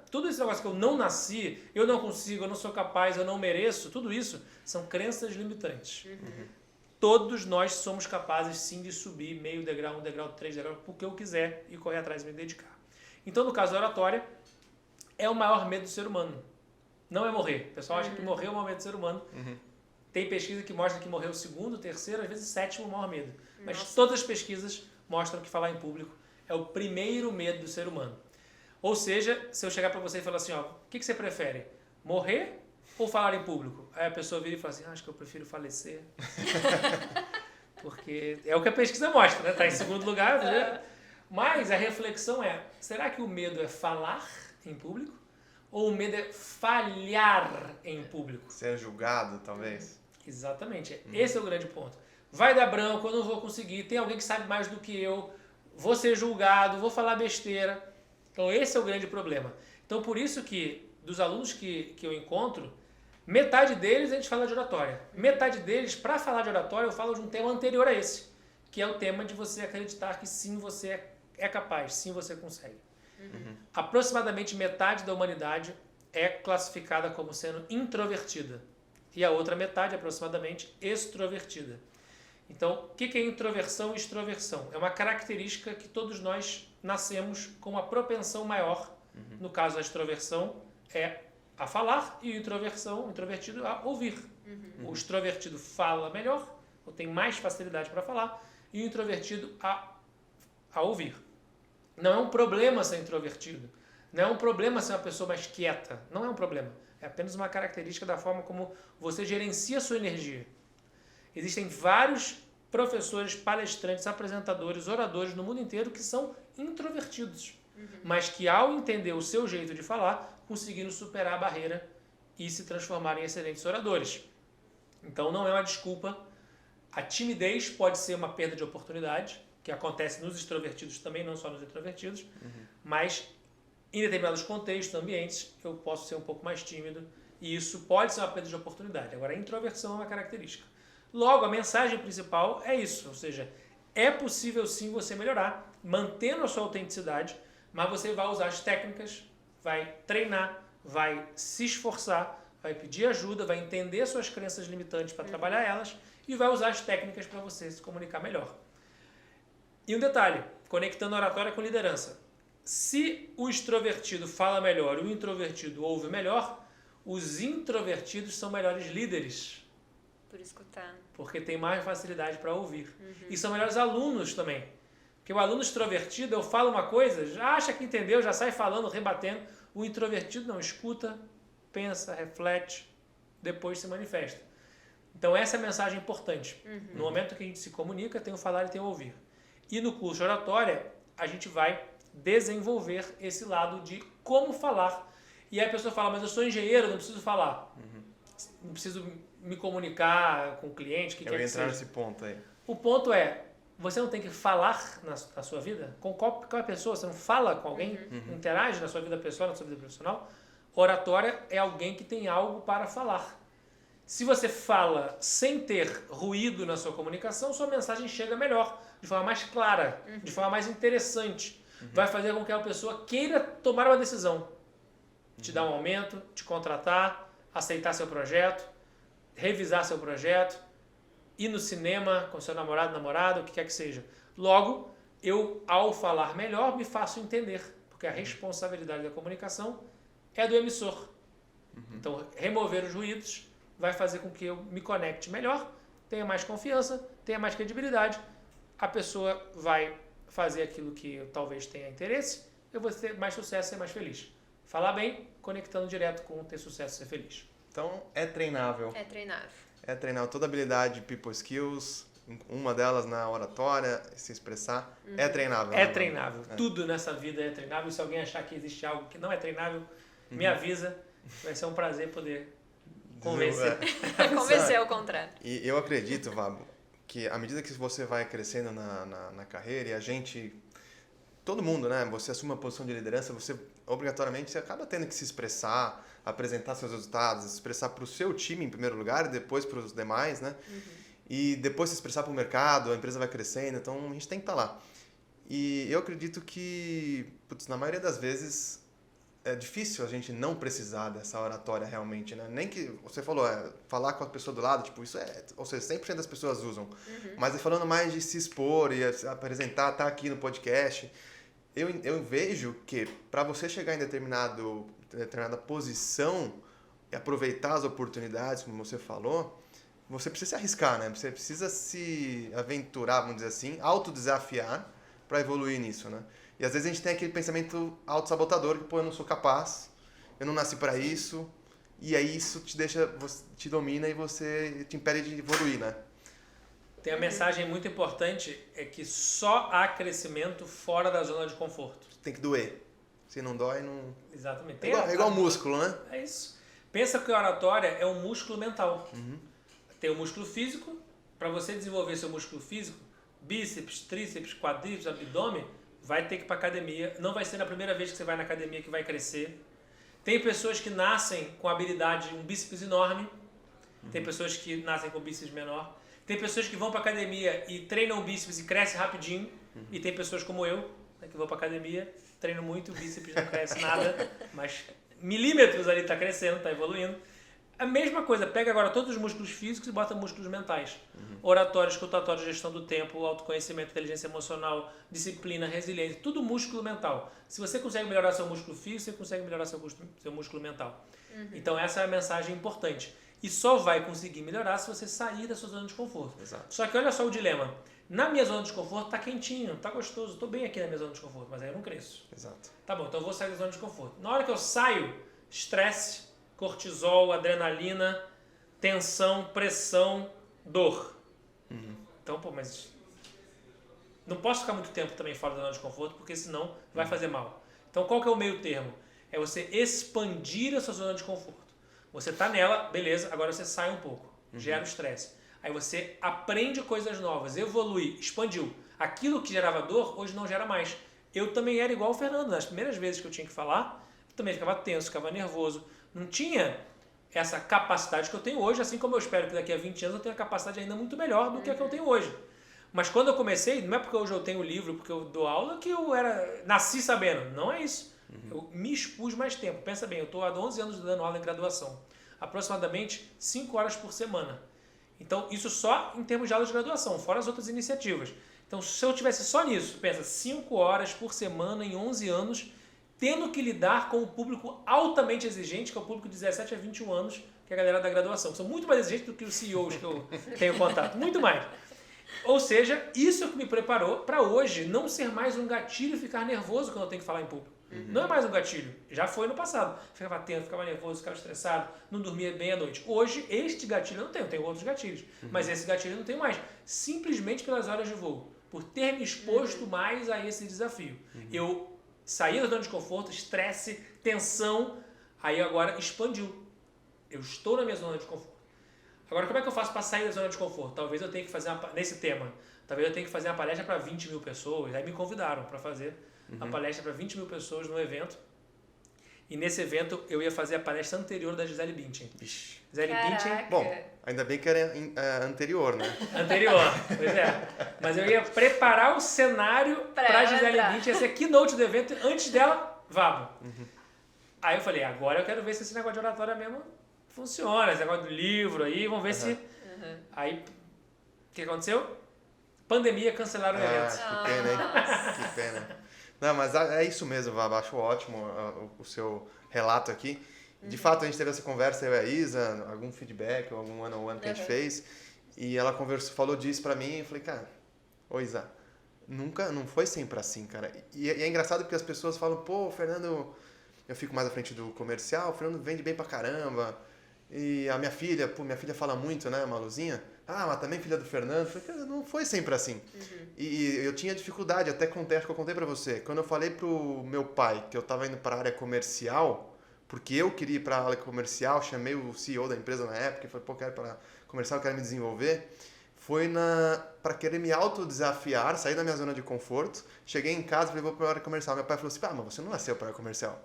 tudo esse negócio que eu não nasci, eu não consigo, eu não sou capaz, eu não mereço, tudo isso são crenças limitantes. Todos nós somos capazes sim de subir meio degrau, 1 degrau, 3 degraus, porque eu quiser e correr atrás e me dedicar. Então, no caso da oratória, é o maior medo do ser humano. Não é morrer. O pessoal acha que morrer é o maior medo do ser humano. Tem pesquisa que mostra que morrer o segundo, terceiro, às vezes sétimo o maior medo. Mas todas as pesquisas mostram que falar em público é o primeiro medo do ser humano. Ou seja, se eu chegar para você e falar assim, ó, o que você prefere? Morrer ou falar em público? Aí a pessoa vira e fala assim, acho que eu prefiro falecer. Porque é o que a pesquisa mostra, né? Está em segundo lugar. Né? Mas a reflexão é, será que o medo é falar em público? Ou o medo é falhar em público? Ser julgado, talvez. Exatamente. Esse é o grande ponto. Vai dar branco, eu não vou conseguir, tem alguém que sabe mais do que eu, vou ser julgado, vou falar besteira. Então esse é o grande problema. Então por isso que, dos alunos que eu encontro, metade deles a gente fala de oratória. Metade deles, para falar de oratória, eu falo de um tema anterior a esse, que é o tema de você acreditar que sim, você é capaz, sim, você consegue. Aproximadamente metade da humanidade é classificada como sendo introvertida. E a outra metade, aproximadamente, extrovertida. Então, o que é introversão e extroversão? É uma característica que todos nós nascemos com uma propensão maior. No caso, a extroversão é a falar e o introvertido a ouvir. O extrovertido fala melhor, ou tem mais facilidade para falar, e o introvertido a ouvir. Não é um problema ser introvertido. Não é um problema ser uma pessoa mais quieta. Não é um problema. É apenas uma característica da forma como você gerencia a sua energia. Existem vários professores, palestrantes, apresentadores, oradores no mundo inteiro que são introvertidos. Mas que ao entender o seu jeito de falar, conseguiram superar a barreira e se transformar em excelentes oradores. Então não é uma desculpa. A timidez pode ser uma perda de oportunidade, que acontece nos extrovertidos também, não só nos introvertidos, mas em determinados contextos, ambientes, eu posso ser um pouco mais tímido e isso pode ser uma perda de oportunidade. Agora, a introversão é uma característica. Logo, a mensagem principal é isso, ou seja, é possível sim você melhorar, mantendo a sua autenticidade, mas você vai usar as técnicas, vai treinar, vai se esforçar, vai pedir ajuda, vai entender suas crenças limitantes para trabalhar elas e vai usar as técnicas para você se comunicar melhor. E um detalhe, conectando a oratória com liderança. Se o extrovertido fala melhor e o introvertido ouve melhor, os introvertidos são melhores líderes. Por escutar. Porque tem mais facilidade para ouvir. E são melhores alunos também. Porque o aluno extrovertido, eu falo uma coisa, já acha que entendeu, já sai falando, rebatendo. O introvertido não, escuta, pensa, reflete, depois se manifesta. Então essa é a mensagem importante. No momento que a gente se comunica, tem o falar e tem o ouvir. E no curso de oratória, a gente vai desenvolver esse lado de como falar. E aí a pessoa fala, mas eu sou engenheiro, não preciso falar. Não preciso me comunicar com o cliente, que eu ia entrar nesse ponto aí. O ponto é, você não tem que falar na sua vida com qualquer pessoa, você não fala com alguém, interage na sua vida pessoal, na sua vida profissional. Oratória é alguém que tem algo para falar. Se você fala sem ter ruído na sua comunicação, sua mensagem chega melhor, de forma mais clara, de forma mais interessante. Vai fazer com que a pessoa queira tomar uma decisão. Te dar um aumento, te contratar, aceitar seu projeto, revisar seu projeto, ir no cinema com seu namorado, namorada, o que quer que seja. Logo, eu, ao falar melhor, me faço entender. Porque a responsabilidade da comunicação é do emissor. Então, remover os ruídos vai fazer com que eu me conecte melhor, tenha mais confiança, tenha mais credibilidade. A pessoa vai fazer aquilo que eu talvez tenha interesse, eu vou ter mais sucesso e ser mais feliz. Falar bem, conectando direto com ter sucesso e ser feliz. Então, é treinável. É treinável. É treinável. Toda habilidade, people skills, uma delas na oratória, se expressar, é treinável. É treinável. Tudo nessa vida é treinável. Se alguém achar que existe algo que não é treinável, me avisa. Vai ser um prazer poder convencer. Convencer ao contrário. E eu acredito, Vabo, que à medida que você vai crescendo na carreira e a gente... Todo mundo, né? Você assume uma posição de liderança, você obrigatoriamente você acaba tendo que se expressar, apresentar seus resultados, expressar para o seu time em primeiro lugar e depois para os demais, né? E depois se expressar para o mercado, a empresa vai crescendo, então a gente tem que estar lá. E eu acredito que, na maioria das vezes, é difícil a gente não precisar dessa oratória realmente, né? Nem que, você falou, falar com a pessoa do lado, tipo, isso ou seja, 100% das pessoas usam. Mas falando mais de se expor e apresentar, estar aqui no podcast, eu vejo que para você chegar em determinada posição e aproveitar as oportunidades, como você falou, você precisa se arriscar, né? Você precisa se aventurar, vamos dizer assim, autodesafiar para evoluir nisso, né? E às vezes a gente tem aquele pensamento autossabotador que, eu não sou capaz, eu não nasci para isso, e aí isso te domina e você te impede de evoluir, né? Tem a mensagem muito importante, é que só há crescimento fora da zona de conforto. Tem que doer. Se não dói, não... Exatamente. É igual músculo, né? É isso. Pensa que a oratória é um músculo mental. Tem o músculo físico. Para você desenvolver seu músculo físico, bíceps, tríceps, quadríceps, abdômen, vai ter que ir para academia. Não vai ser na primeira vez que você vai na academia que vai crescer. Tem pessoas que nascem com habilidade, um bíceps enorme. Tem pessoas que nascem com bíceps menor. Tem pessoas que vão para academia e treinam o bíceps e cresce rapidinho. E tem pessoas como eu, né, que vão para academia, treinam muito, o bíceps não cresce nada, mas milímetros ali está crescendo, está evoluindo. A mesma coisa, pega agora todos os músculos físicos e bota músculos mentais. Oratório, escutatório, gestão do tempo, autoconhecimento, inteligência emocional, disciplina, resiliência, tudo músculo mental. Se você consegue melhorar seu músculo físico, você consegue melhorar seu músculo mental. Então essa é a mensagem importante. E só vai conseguir melhorar se você sair da sua zona de conforto. Exato. Só que olha só o dilema. Na minha zona de conforto tá quentinho, tá gostoso, tô bem aqui na minha zona de conforto, mas aí eu não cresço. Exato. Tá bom, então eu vou sair da zona de conforto. Na hora que eu saio, estresse, cortisol, adrenalina, tensão, pressão, dor. Então, mas não posso ficar muito tempo também fora da zona de conforto, porque senão vai fazer mal. Então, qual que é o meio termo? É você expandir a sua zona de conforto. Você tá nela, beleza, agora você sai um pouco, gera o estresse. Aí você aprende coisas novas, evolui, expandiu. Aquilo que gerava dor, hoje não gera mais. Eu também era igual o Fernando. Nas primeiras vezes que eu tinha que falar, eu também ficava tenso, ficava nervoso. Não tinha essa capacidade que eu tenho hoje, assim como eu espero que daqui a 20 anos eu tenha uma capacidade ainda muito melhor do que a que eu tenho hoje. Mas quando eu comecei, não é porque hoje eu tenho livro, porque eu dou aula, que eu nasci sabendo. Não é isso. Eu me expus mais tempo. Pensa bem, eu estou há 11 anos dando aula em graduação. Aproximadamente 5 horas por semana. Então, isso só em termos de aula de graduação, fora as outras iniciativas. Então, se eu tivesse só nisso, pensa, 5 horas por semana em 11 anos, tendo que lidar com o público altamente exigente, que é o público de 17 a 21 anos, que é a galera da graduação. São muito mais exigentes do que os CEOs que eu tenho contato. Muito mais. Ou seja, isso é o que me preparou para hoje não ser mais um gatilho e ficar nervoso quando eu tenho que falar em público. Não é mais um gatilho. Já foi no passado. Ficava tenso, ficava nervoso, ficava estressado, não dormia bem à noite. Hoje, este gatilho eu não tenho. Eu tenho outros gatilhos. Mas esse gatilho eu não tenho mais. Simplesmente pelas horas de voo. Por ter me exposto mais a esse desafio. Eu saí da zona de conforto, estresse, tensão. Aí agora expandiu. Eu estou na minha zona de conforto. Agora, como é que eu faço para sair da zona de conforto? Talvez eu tenha que fazer, nesse tema, talvez eu tenha que fazer uma palestra para 20 mil pessoas. Aí me convidaram para fazer uma palestra para 20 mil pessoas no evento. E nesse evento eu ia fazer a palestra anterior da Gisele Bündchen. Gisele Bündchen. Bom, ainda bem que era anterior, né? Anterior, pois é. Mas eu ia preparar o cenário para Gisele Bündchen, ia ser a keynote do evento, antes dela, Vabo. Aí eu falei, agora eu quero ver se esse negócio de oratória mesmo funciona, esse negócio do livro aí, vamos ver se... Aí, o que aconteceu? pandemia, cancelaram o evento. Que pena, hein? Que pena. Não, mas é isso mesmo, Vaba. Acho ótimo o seu relato aqui. De fato, a gente teve essa conversa, eu e a Isa, algum feedback, algum one-on-one que a gente fez, e ela falou disso pra mim, e eu falei, cara, ô Isa, não foi sempre assim, cara. E é engraçado porque as pessoas falam, pô, o Fernando, eu fico mais à frente do comercial, o Fernando vende bem pra caramba, e a minha filha fala muito, né, Maluzinha? Ah, mas também filha do Fernando. Eu falei, cara, não foi sempre assim. E eu tinha dificuldade, acho que eu contei pra você, quando eu falei pro meu pai que eu tava indo pra área comercial, porque eu queria ir para a área comercial, chamei o CEO da empresa na época e falei, pô, quero ir para comercial, quero me desenvolver. Foi para querer me autodesafiar, sair da minha zona de conforto. Cheguei em casa e falei, vou para a área comercial. Meu pai falou assim, mas você não nasceu para a área comercial.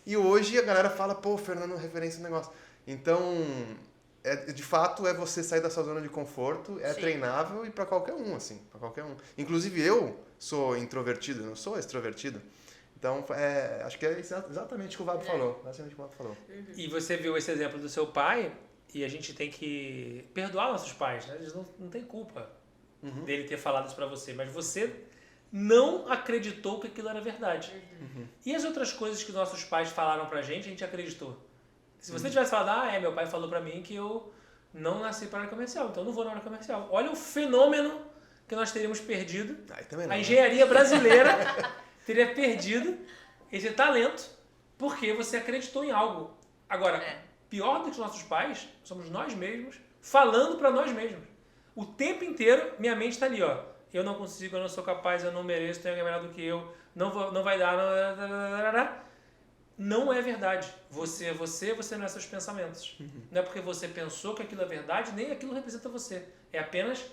E hoje a galera fala, pô, Fernando, referência no negócio. Então, de fato, é você sair da sua zona de conforto, é Sim. treinável e para qualquer um, assim, para qualquer um. Inclusive eu sou introvertido, não sou extrovertido. Então, acho que é exatamente o que o Vabo falou. E você viu esse exemplo do seu pai, e a gente tem que perdoar nossos pais, né? Eles não têm culpa dele ter falado isso pra você, mas você não acreditou que aquilo era verdade. E as outras coisas que nossos pais falaram pra gente, a gente acreditou. Se você tivesse falado, meu pai falou pra mim que eu não nasci para a área comercial, então eu não vou na área comercial. Olha o fenômeno que nós teríamos perdido. A engenharia brasileira teria perdido esse talento porque você acreditou em algo. Agora, pior do que os nossos pais, somos nós mesmos falando para nós mesmos. O tempo inteiro, minha mente está ali, ó. Eu não consigo, eu não sou capaz, eu não mereço, tem alguém melhor do que eu, não vai dar. Não é verdade. Você não é seus pensamentos. Não é porque você pensou que aquilo é verdade, nem aquilo representa você. É apenas...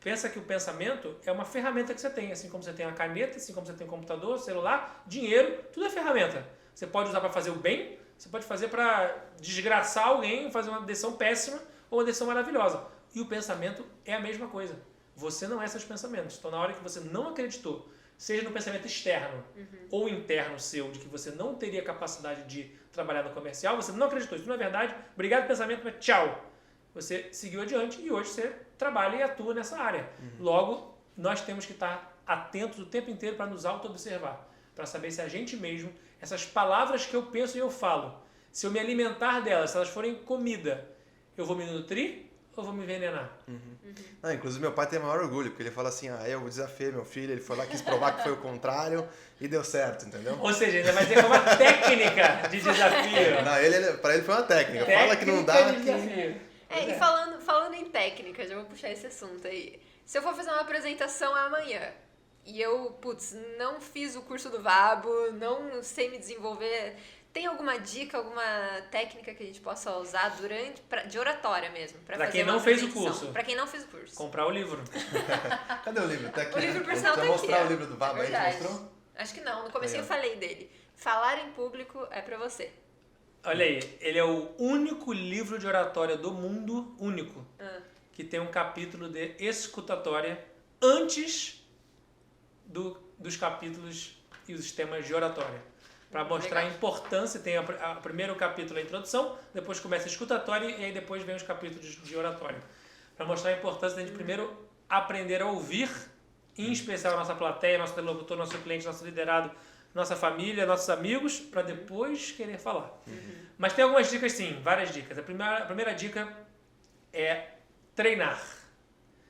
Pensa que o pensamento é uma ferramenta que você tem, assim como você tem a caneta, assim como você tem o computador, celular, dinheiro, tudo é ferramenta. Você pode usar para fazer o bem, você pode fazer para desgraçar alguém, fazer uma decisão péssima ou uma decisão maravilhosa. E o pensamento é a mesma coisa. Você não é seus pensamentos. Então, na hora que você não acreditou, seja no pensamento externo ou interno seu, de que você não teria capacidade de trabalhar no comercial, você não acreditou. Isso não é verdade. Obrigado, pensamento, mas tchau. Você seguiu adiante e hoje você trabalha e atua nessa área. Logo, nós temos que estar atentos o tempo inteiro para nos auto-observar, para saber se a gente mesmo, essas palavras que eu penso e eu falo, se eu me alimentar delas, se elas forem comida, eu vou me nutrir ou vou me envenenar? Inclusive, meu pai tem o maior orgulho, porque ele fala assim, eu desafiei meu filho, ele foi lá, quis provar que foi o contrário e deu certo, entendeu? Ou seja, ainda vai ter que uma técnica de desafio. Não, para ele foi uma técnica. Fala que não dá, E falando em técnica, já vou puxar esse assunto aí. Se eu for fazer uma apresentação amanhã e eu, não fiz o curso do Vabo, não sei me desenvolver, tem alguma dica, alguma técnica que a gente possa usar de oratória mesmo? Pra quem não fez o curso. Pra quem não fez o curso. Comprar o livro. Cadê o livro? Tá aqui. O livro por sinal tá aqui. Mostrar o livro do Vabo aí, mostrou? Acho que não, no começo eu falei dele. Falar em público é pra você. Olha aí, ele é o único livro de oratória do mundo, que tem um capítulo de escutatória antes dos capítulos e os temas de oratória. Para mostrar a importância, tem o primeiro capítulo a introdução, depois começa a escutatória e aí depois vem os capítulos de oratória. Para mostrar a importância de a gente primeiro aprender a ouvir, em especial a nossa plateia, nosso interlocutor, nosso cliente, nosso liderado, nossa família, nossos amigos, para depois querer falar. Mas tem algumas dicas sim, várias dicas. A primeira dica é treinar.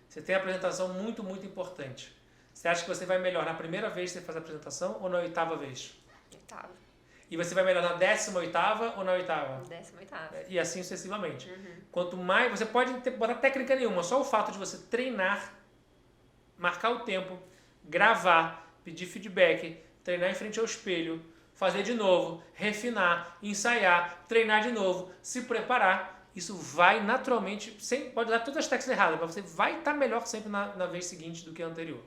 Você tem a apresentação muito, muito importante. Você acha que você vai melhor na primeira vez que você faz a apresentação ou na 8ª vez? 8ª. E você vai melhor na 18ª ou na 8ª? 18ª. E assim sucessivamente. Quanto mais... Você pode botar técnica nenhuma, só o fato de você treinar, marcar o tempo, gravar, pedir feedback, treinar em frente ao espelho, fazer de novo, refinar, ensaiar, treinar de novo, se preparar. Isso vai naturalmente, pode dar todas as técnicas erradas, mas você vai estar melhor sempre na vez seguinte do que a anterior.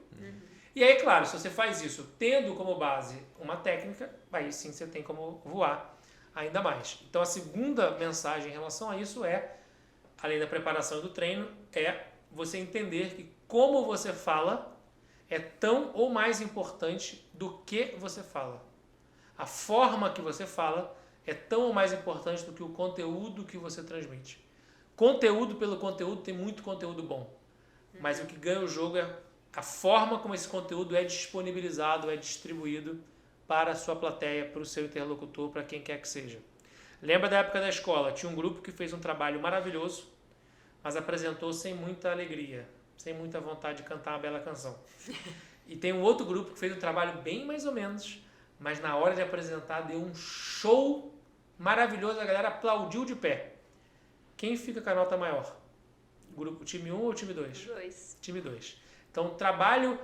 E aí, claro, se você faz isso tendo como base uma técnica, aí sim você tem como voar ainda mais. Então a segunda mensagem em relação a isso além da preparação e do treino, é você entender que como você fala é tão ou mais importante do que você fala. A forma que você fala é tão ou mais importante do que o conteúdo que você transmite. Conteúdo pelo conteúdo, tem muito conteúdo bom. mas o que ganha o jogo é a forma como esse conteúdo é disponibilizado, é distribuído para a sua plateia, para o seu interlocutor, para quem quer que seja. Lembra da época da escola? Tinha um grupo que fez um trabalho maravilhoso, mas apresentou sem muita alegria, sem muita vontade de cantar uma bela canção. E tem um outro grupo que fez um trabalho bem mais ou menos, mas na hora de apresentar deu um show maravilhoso, a galera aplaudiu de pé. Quem fica com a nota maior? Grupo time 1 ou time 2? 2. Time 2. Então, o trabalho,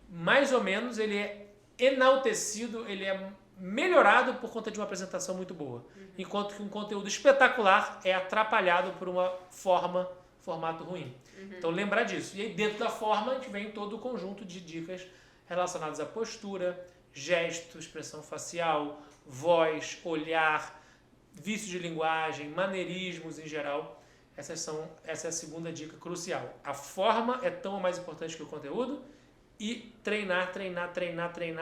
mais ou menos, ele é enaltecido, ele é melhorado por conta de uma apresentação muito boa. Enquanto que um conteúdo espetacular é atrapalhado por uma formato ruim. Então, lembrar disso. E aí, dentro da forma, a gente vem todo o conjunto de dicas relacionadas à postura, gesto, expressão facial, voz, olhar, vício de linguagem, maneirismos em geral. Essa é a segunda dica crucial. A forma é tão mais importante que o conteúdo e treinar,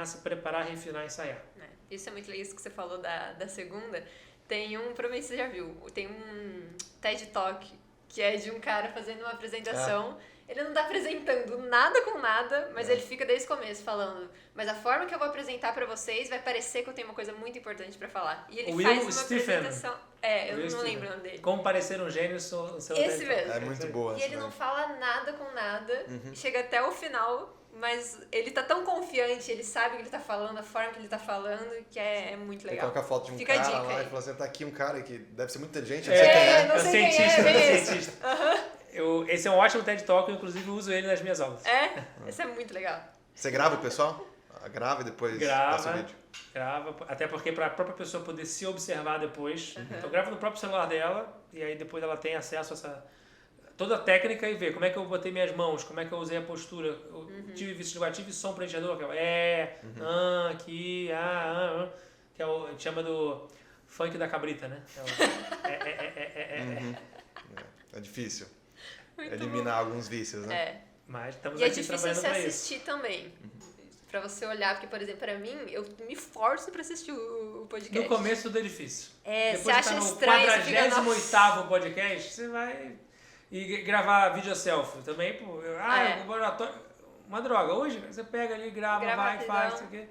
se preparar, refinar, ensaiar. Isso é muito legal, isso que você falou da segunda. Tem um, provavelmente você já viu, tem um TED Talk que é de um cara fazendo uma apresentação. Ele não tá apresentando nada com nada, mas ele fica desde o começo falando, mas a forma que eu vou apresentar pra vocês vai parecer que eu tenho uma coisa muito importante pra falar. E ele faz uma apresentação... eu não lembro o nome dele. Como parecer um gênio, seu Esse mesmo. É muito boa. E ele não fala nada com nada, chega até o final, mas ele tá tão confiante, ele sabe o que ele tá falando, a forma que ele tá falando, que é muito Tem que legal. colocar a foto de um Fica a cara dica lá aí. e falar assim, tá aqui um cara que deve ser muito inteligente, não sei quem é. não sei quem é cientista. Esse é um ótimo TED Talk, eu inclusive uso ele nas minhas aulas. Esse é muito legal. Você grava o pessoal? Grava e depois passa o vídeo. Grava, até porque para a própria pessoa poder se observar depois. Então grava no próprio celular dela e aí depois ela tem acesso a toda a técnica e vê como é que eu botei minhas mãos, como é que eu usei a postura. Eu tive vício de linguagem, tive som preenchedor, que é aqui, que é a gente chama do funk da cabrita, né? É difícil eliminar alguns vícios, né? Mas estamos E é aqui difícil trabalhando você para isso. assistir também. Pra você olhar, porque, por exemplo, pra mim, eu me forço pra assistir o podcast. No começo tudo é difícil. Você Depois acha tá no estranho, você fica, 48º podcast, você vai... E gravar vídeo selfie também, pô. Uma droga. Hoje você pega ali, grava vai, faz, isso aqui.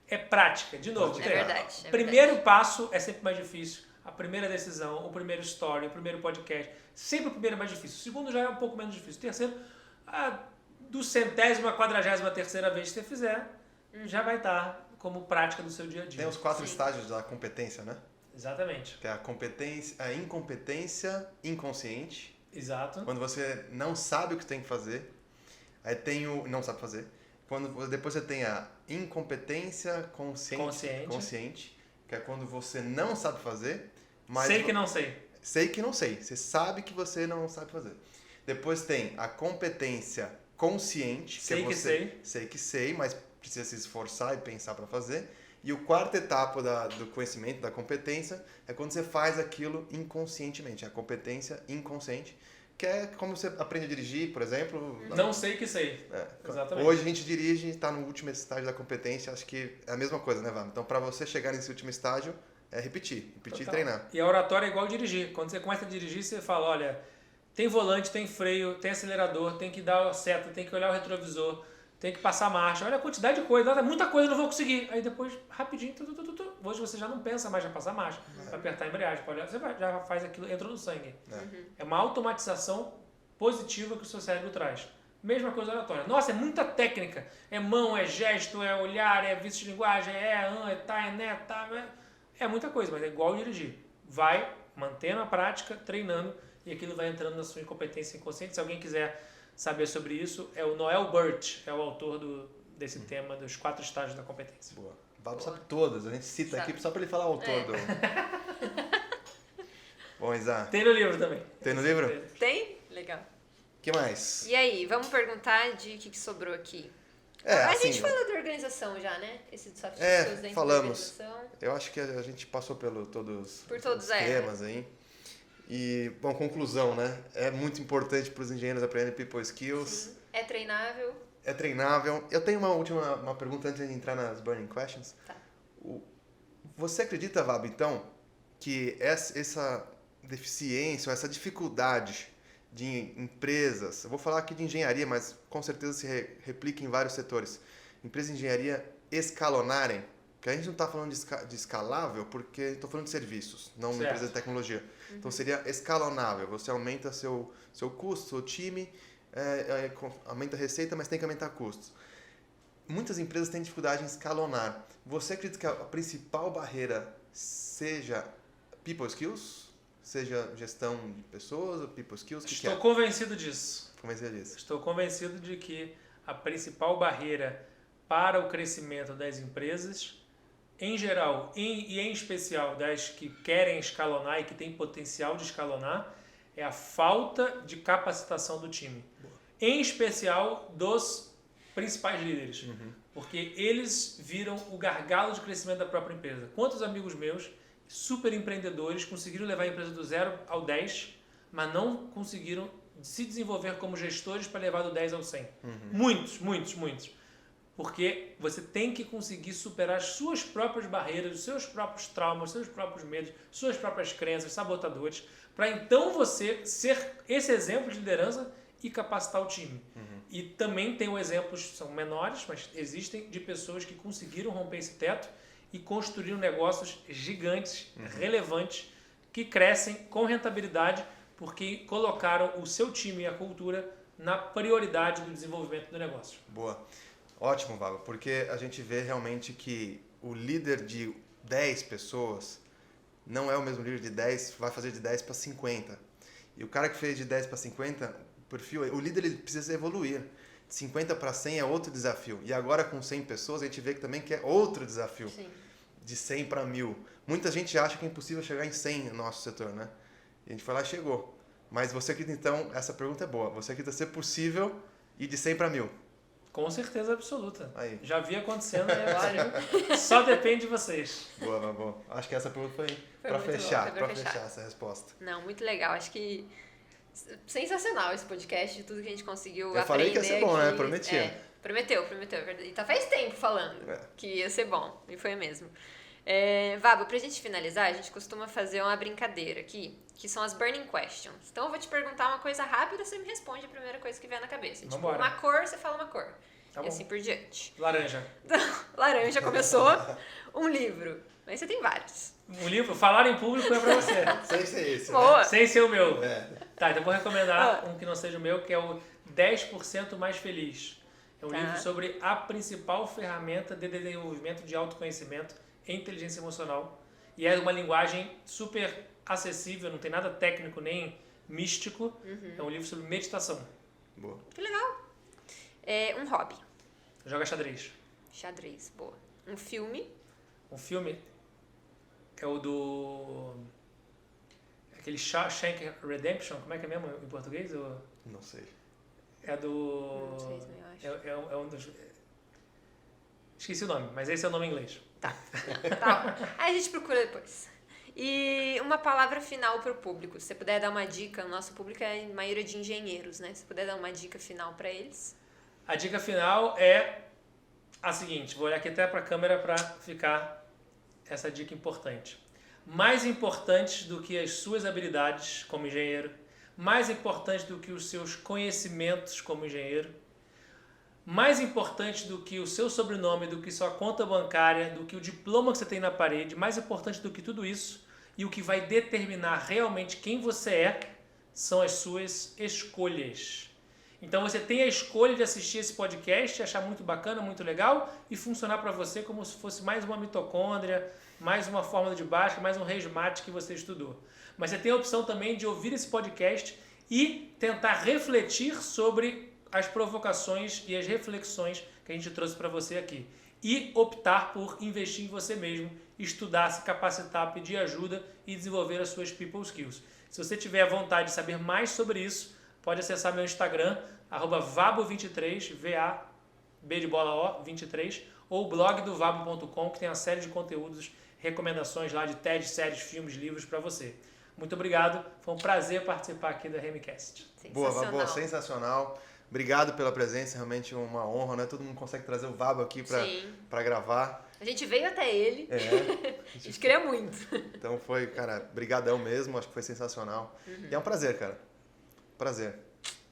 É prática, de novo. É verdade. Primeiro passo é sempre mais difícil. A primeira decisão, o primeiro story, o primeiro podcast. Sempre o primeiro é mais difícil. O segundo já é um pouco menos difícil. O terceiro, do 100ª, 43ª vez que você fizer, já vai estar como prática do seu dia a dia. Tem os 4 estágios da competência, né? Exatamente. Que é a incompetência inconsciente. Exato. Quando você não sabe o que tem que fazer. Aí tem o não sabe fazer. Depois você tem a incompetência consciente, que é quando você não sabe fazer. Mas sei que não sei. Sei que não sei. Você sabe que você não sabe fazer. Depois tem a competência consciente. Sei que sei. Sei que sei, mas precisa se esforçar e pensar para fazer. E o quarta etapa do conhecimento, da competência, é quando você faz aquilo inconscientemente. A competência inconsciente, que é como você aprende a dirigir, por exemplo. Não sei que sei. Exatamente. Hoje a gente dirige, está no último estágio da competência. Acho que é a mesma coisa, né, Vamos? Então, para você chegar nesse último estágio, é repetir e treinar. E a oratória é igual dirigir. Quando você começa a dirigir, você fala, olha, tem volante, tem freio, tem acelerador, tem que dar a seta, tem que olhar o retrovisor, tem que passar a marcha. Olha a quantidade de coisa, muita coisa eu não vou conseguir. Aí depois, rapidinho, hoje você já não pensa mais, já passa a marcha, vai apertar a embreagem, você já faz aquilo, entrou no sangue. É uma automatização positiva que o seu cérebro traz. Mesma coisa oratória. Nossa, é muita técnica. É mão, é gesto, é olhar, é vício de linguagem, é muita coisa, mas é igual dirigir. Vai mantendo a prática, treinando, e aquilo vai entrando na sua incompetência inconsciente. Se alguém quiser saber sobre isso, é o Noel Burt, é o autor desse tema dos 4 estágios da competência. Boa. O Vabo sabe todas, a gente cita aqui só para ele falar o autor do... Bom, Isa. Tem no livro também. Tem no livro? Tem? Legal. O que mais? E aí, vamos perguntar de o que sobrou aqui. A gente falou da organização já, né? Esse de soft skills dentro falamos. da organização. Eu acho que a gente passou por todos os temas temas aí. E, bom, conclusão, né? É muito importante para os engenheiros aprenderem people skills. Sim. É treinável. É treinável. Eu tenho uma pergunta antes de entrar nas burning questions. Tá. Você acredita, Vabo, então, que essa deficiência, essa dificuldade de empresas, eu vou falar aqui de engenharia, mas com certeza se replica em vários setores. Empresas de engenharia escalonarem, porque a gente não está falando de escalável, porque estou falando de serviços, não uma empresa de tecnologia. Então seria escalonável, você aumenta seu custo, seu time, aumenta a receita, mas tem que aumentar custos. Muitas empresas têm dificuldade em escalonar. Você acredita que a principal barreira seja people skills? Seja gestão de pessoas ou people skills? Estou convencido disso. Convencido disso. Estou convencido de que a principal barreira para o crescimento das empresas, em geral e em especial das que querem escalonar e que têm potencial de escalonar, é a falta de capacitação do time. Boa. Em especial dos principais líderes. Porque eles viram o gargalo de crescimento da própria empresa. Quantos amigos meus, super empreendedores, conseguiram levar a empresa do 0 ao 10, mas não conseguiram se desenvolver como gestores para levar do 10 ao 100. Muitos. Porque você tem que conseguir superar as suas próprias barreiras, os seus próprios traumas, os seus próprios medos, suas próprias crenças, sabotadores, para então você ser esse exemplo de liderança e capacitar o time. E também tem exemplos, são menores, mas existem, de pessoas que conseguiram romper esse teto e construíram negócios gigantes, relevantes, que crescem com rentabilidade, porque colocaram o seu time e a cultura na prioridade do desenvolvimento do negócio. Boa. Ótimo, Vago, porque a gente vê realmente que o líder de 10 pessoas não é o mesmo líder de 10, vai fazer de 10 para 50. E o cara que fez de 10 para 50, o líder ele precisa evoluir. De 50 para 100 é outro desafio. E agora com 100 pessoas a gente vê que também que é outro desafio. Sim. De 100 para 1000. Muita gente acha que é impossível chegar em 100 no nosso setor, né? E a gente foi lá e chegou. Mas você acredita, então, essa pergunta é boa. Você acredita ser possível ir de 100 para 1000? Com certeza absoluta. Aí. Já vi acontecendo e agora só depende de vocês. Boa. Acho que essa pergunta foi para fechar essa resposta. Não, muito legal. Acho que sensacional esse podcast, de tudo que a gente conseguiu aprender. Eu falei que ia ser bom, aqui. né? Prometia. Prometeu, é verdade. E tá faz tempo falando que ia ser bom. E foi mesmo. Vabo, pra gente finalizar, a gente costuma fazer uma brincadeira aqui, que são as burning questions. Então eu vou te perguntar uma coisa rápida, você me responde a primeira coisa que vier na cabeça. Tipo, uma cor, você fala uma cor. Tá e assim por diante. Laranja. Laranja começou. Um livro. Mas você tem vários. Um livro, falar em público é pra você. Sem ser esse. Boa. Né? Sem ser o meu. Tá, então eu vou recomendar um que não seja o meu, que é o 10% Mais Feliz. É um livro sobre a principal ferramenta de desenvolvimento de autoconhecimento e inteligência emocional. E é uma linguagem super acessível, não tem nada técnico nem místico. É um livro sobre meditação. Boa. Que legal. Um hobby. Joga xadrez. Xadrez, boa. Um filme. Um filme é o do... aquele Shawshank Redemption, como é que é mesmo em português? Não sei. É do... Não sei também, eu acho. É um dos... Esqueci o nome, mas esse é o nome em inglês. Tá. Aí a gente procura depois. E uma palavra final para o público. Se você puder dar uma dica, o nosso público é a maioria de engenheiros, né? Se você puder dar uma dica final para eles. A dica final é a seguinte, vou olhar aqui até para a câmera para ficar essa dica importante. Mais importante do que as suas habilidades como engenheiro, mais importante do que os seus conhecimentos como engenheiro, mais importante do que o seu sobrenome, do que sua conta bancária, do que o diploma que você tem na parede, mais importante do que tudo isso e o que vai determinar realmente quem você é, são as suas escolhas. Então você tem a escolha de assistir esse podcast, achar muito bacana, muito legal e funcionar para você como se fosse mais uma mitocôndria, mais uma fórmula de Bhaskara, mais um resmate que você estudou. Mas você tem a opção também de ouvir esse podcast e tentar refletir sobre as provocações e as reflexões que a gente trouxe para você aqui. E optar por investir em você mesmo, estudar, se capacitar, pedir ajuda e desenvolver as suas people skills. Se você tiver vontade de saber mais sobre isso, pode acessar meu Instagram, @vabo23, V-A-B de bola O, 23, ou o blog do vabo.com, que tem uma série de conteúdos, recomendações lá de TED, séries, filmes, livros para você. Muito obrigado, foi um prazer participar aqui da RMCast. Boa, sensacional. Obrigado pela presença, realmente uma honra, né? Todo mundo consegue trazer o Vabo aqui para gravar. A gente veio até ele. A gente queria muito. Então foi, cara, brigadão mesmo, acho que foi sensacional. E é um prazer, cara. Prazer.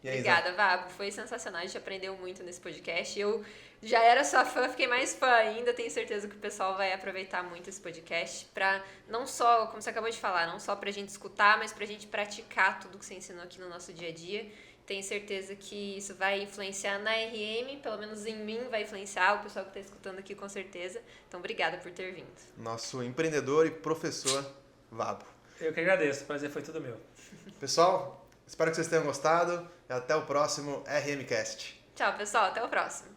E aí, Obrigada, Vabo. Foi sensacional. A gente aprendeu muito nesse podcast. Eu já era sua fã, fiquei mais fã ainda. Tenho certeza que o pessoal vai aproveitar muito esse podcast para não só, como você acabou de falar, não só pra gente escutar, mas pra gente praticar tudo que você ensinou aqui no nosso dia a dia. Tenho certeza que isso vai influenciar na RM, pelo menos em mim vai influenciar, o pessoal que está escutando aqui com certeza. Então, obrigada por ter vindo. Nosso empreendedor e professor Vabo. Eu que agradeço, o prazer foi tudo meu. Pessoal, espero que vocês tenham gostado e até o próximo RMcast. Tchau, pessoal. Até o próximo.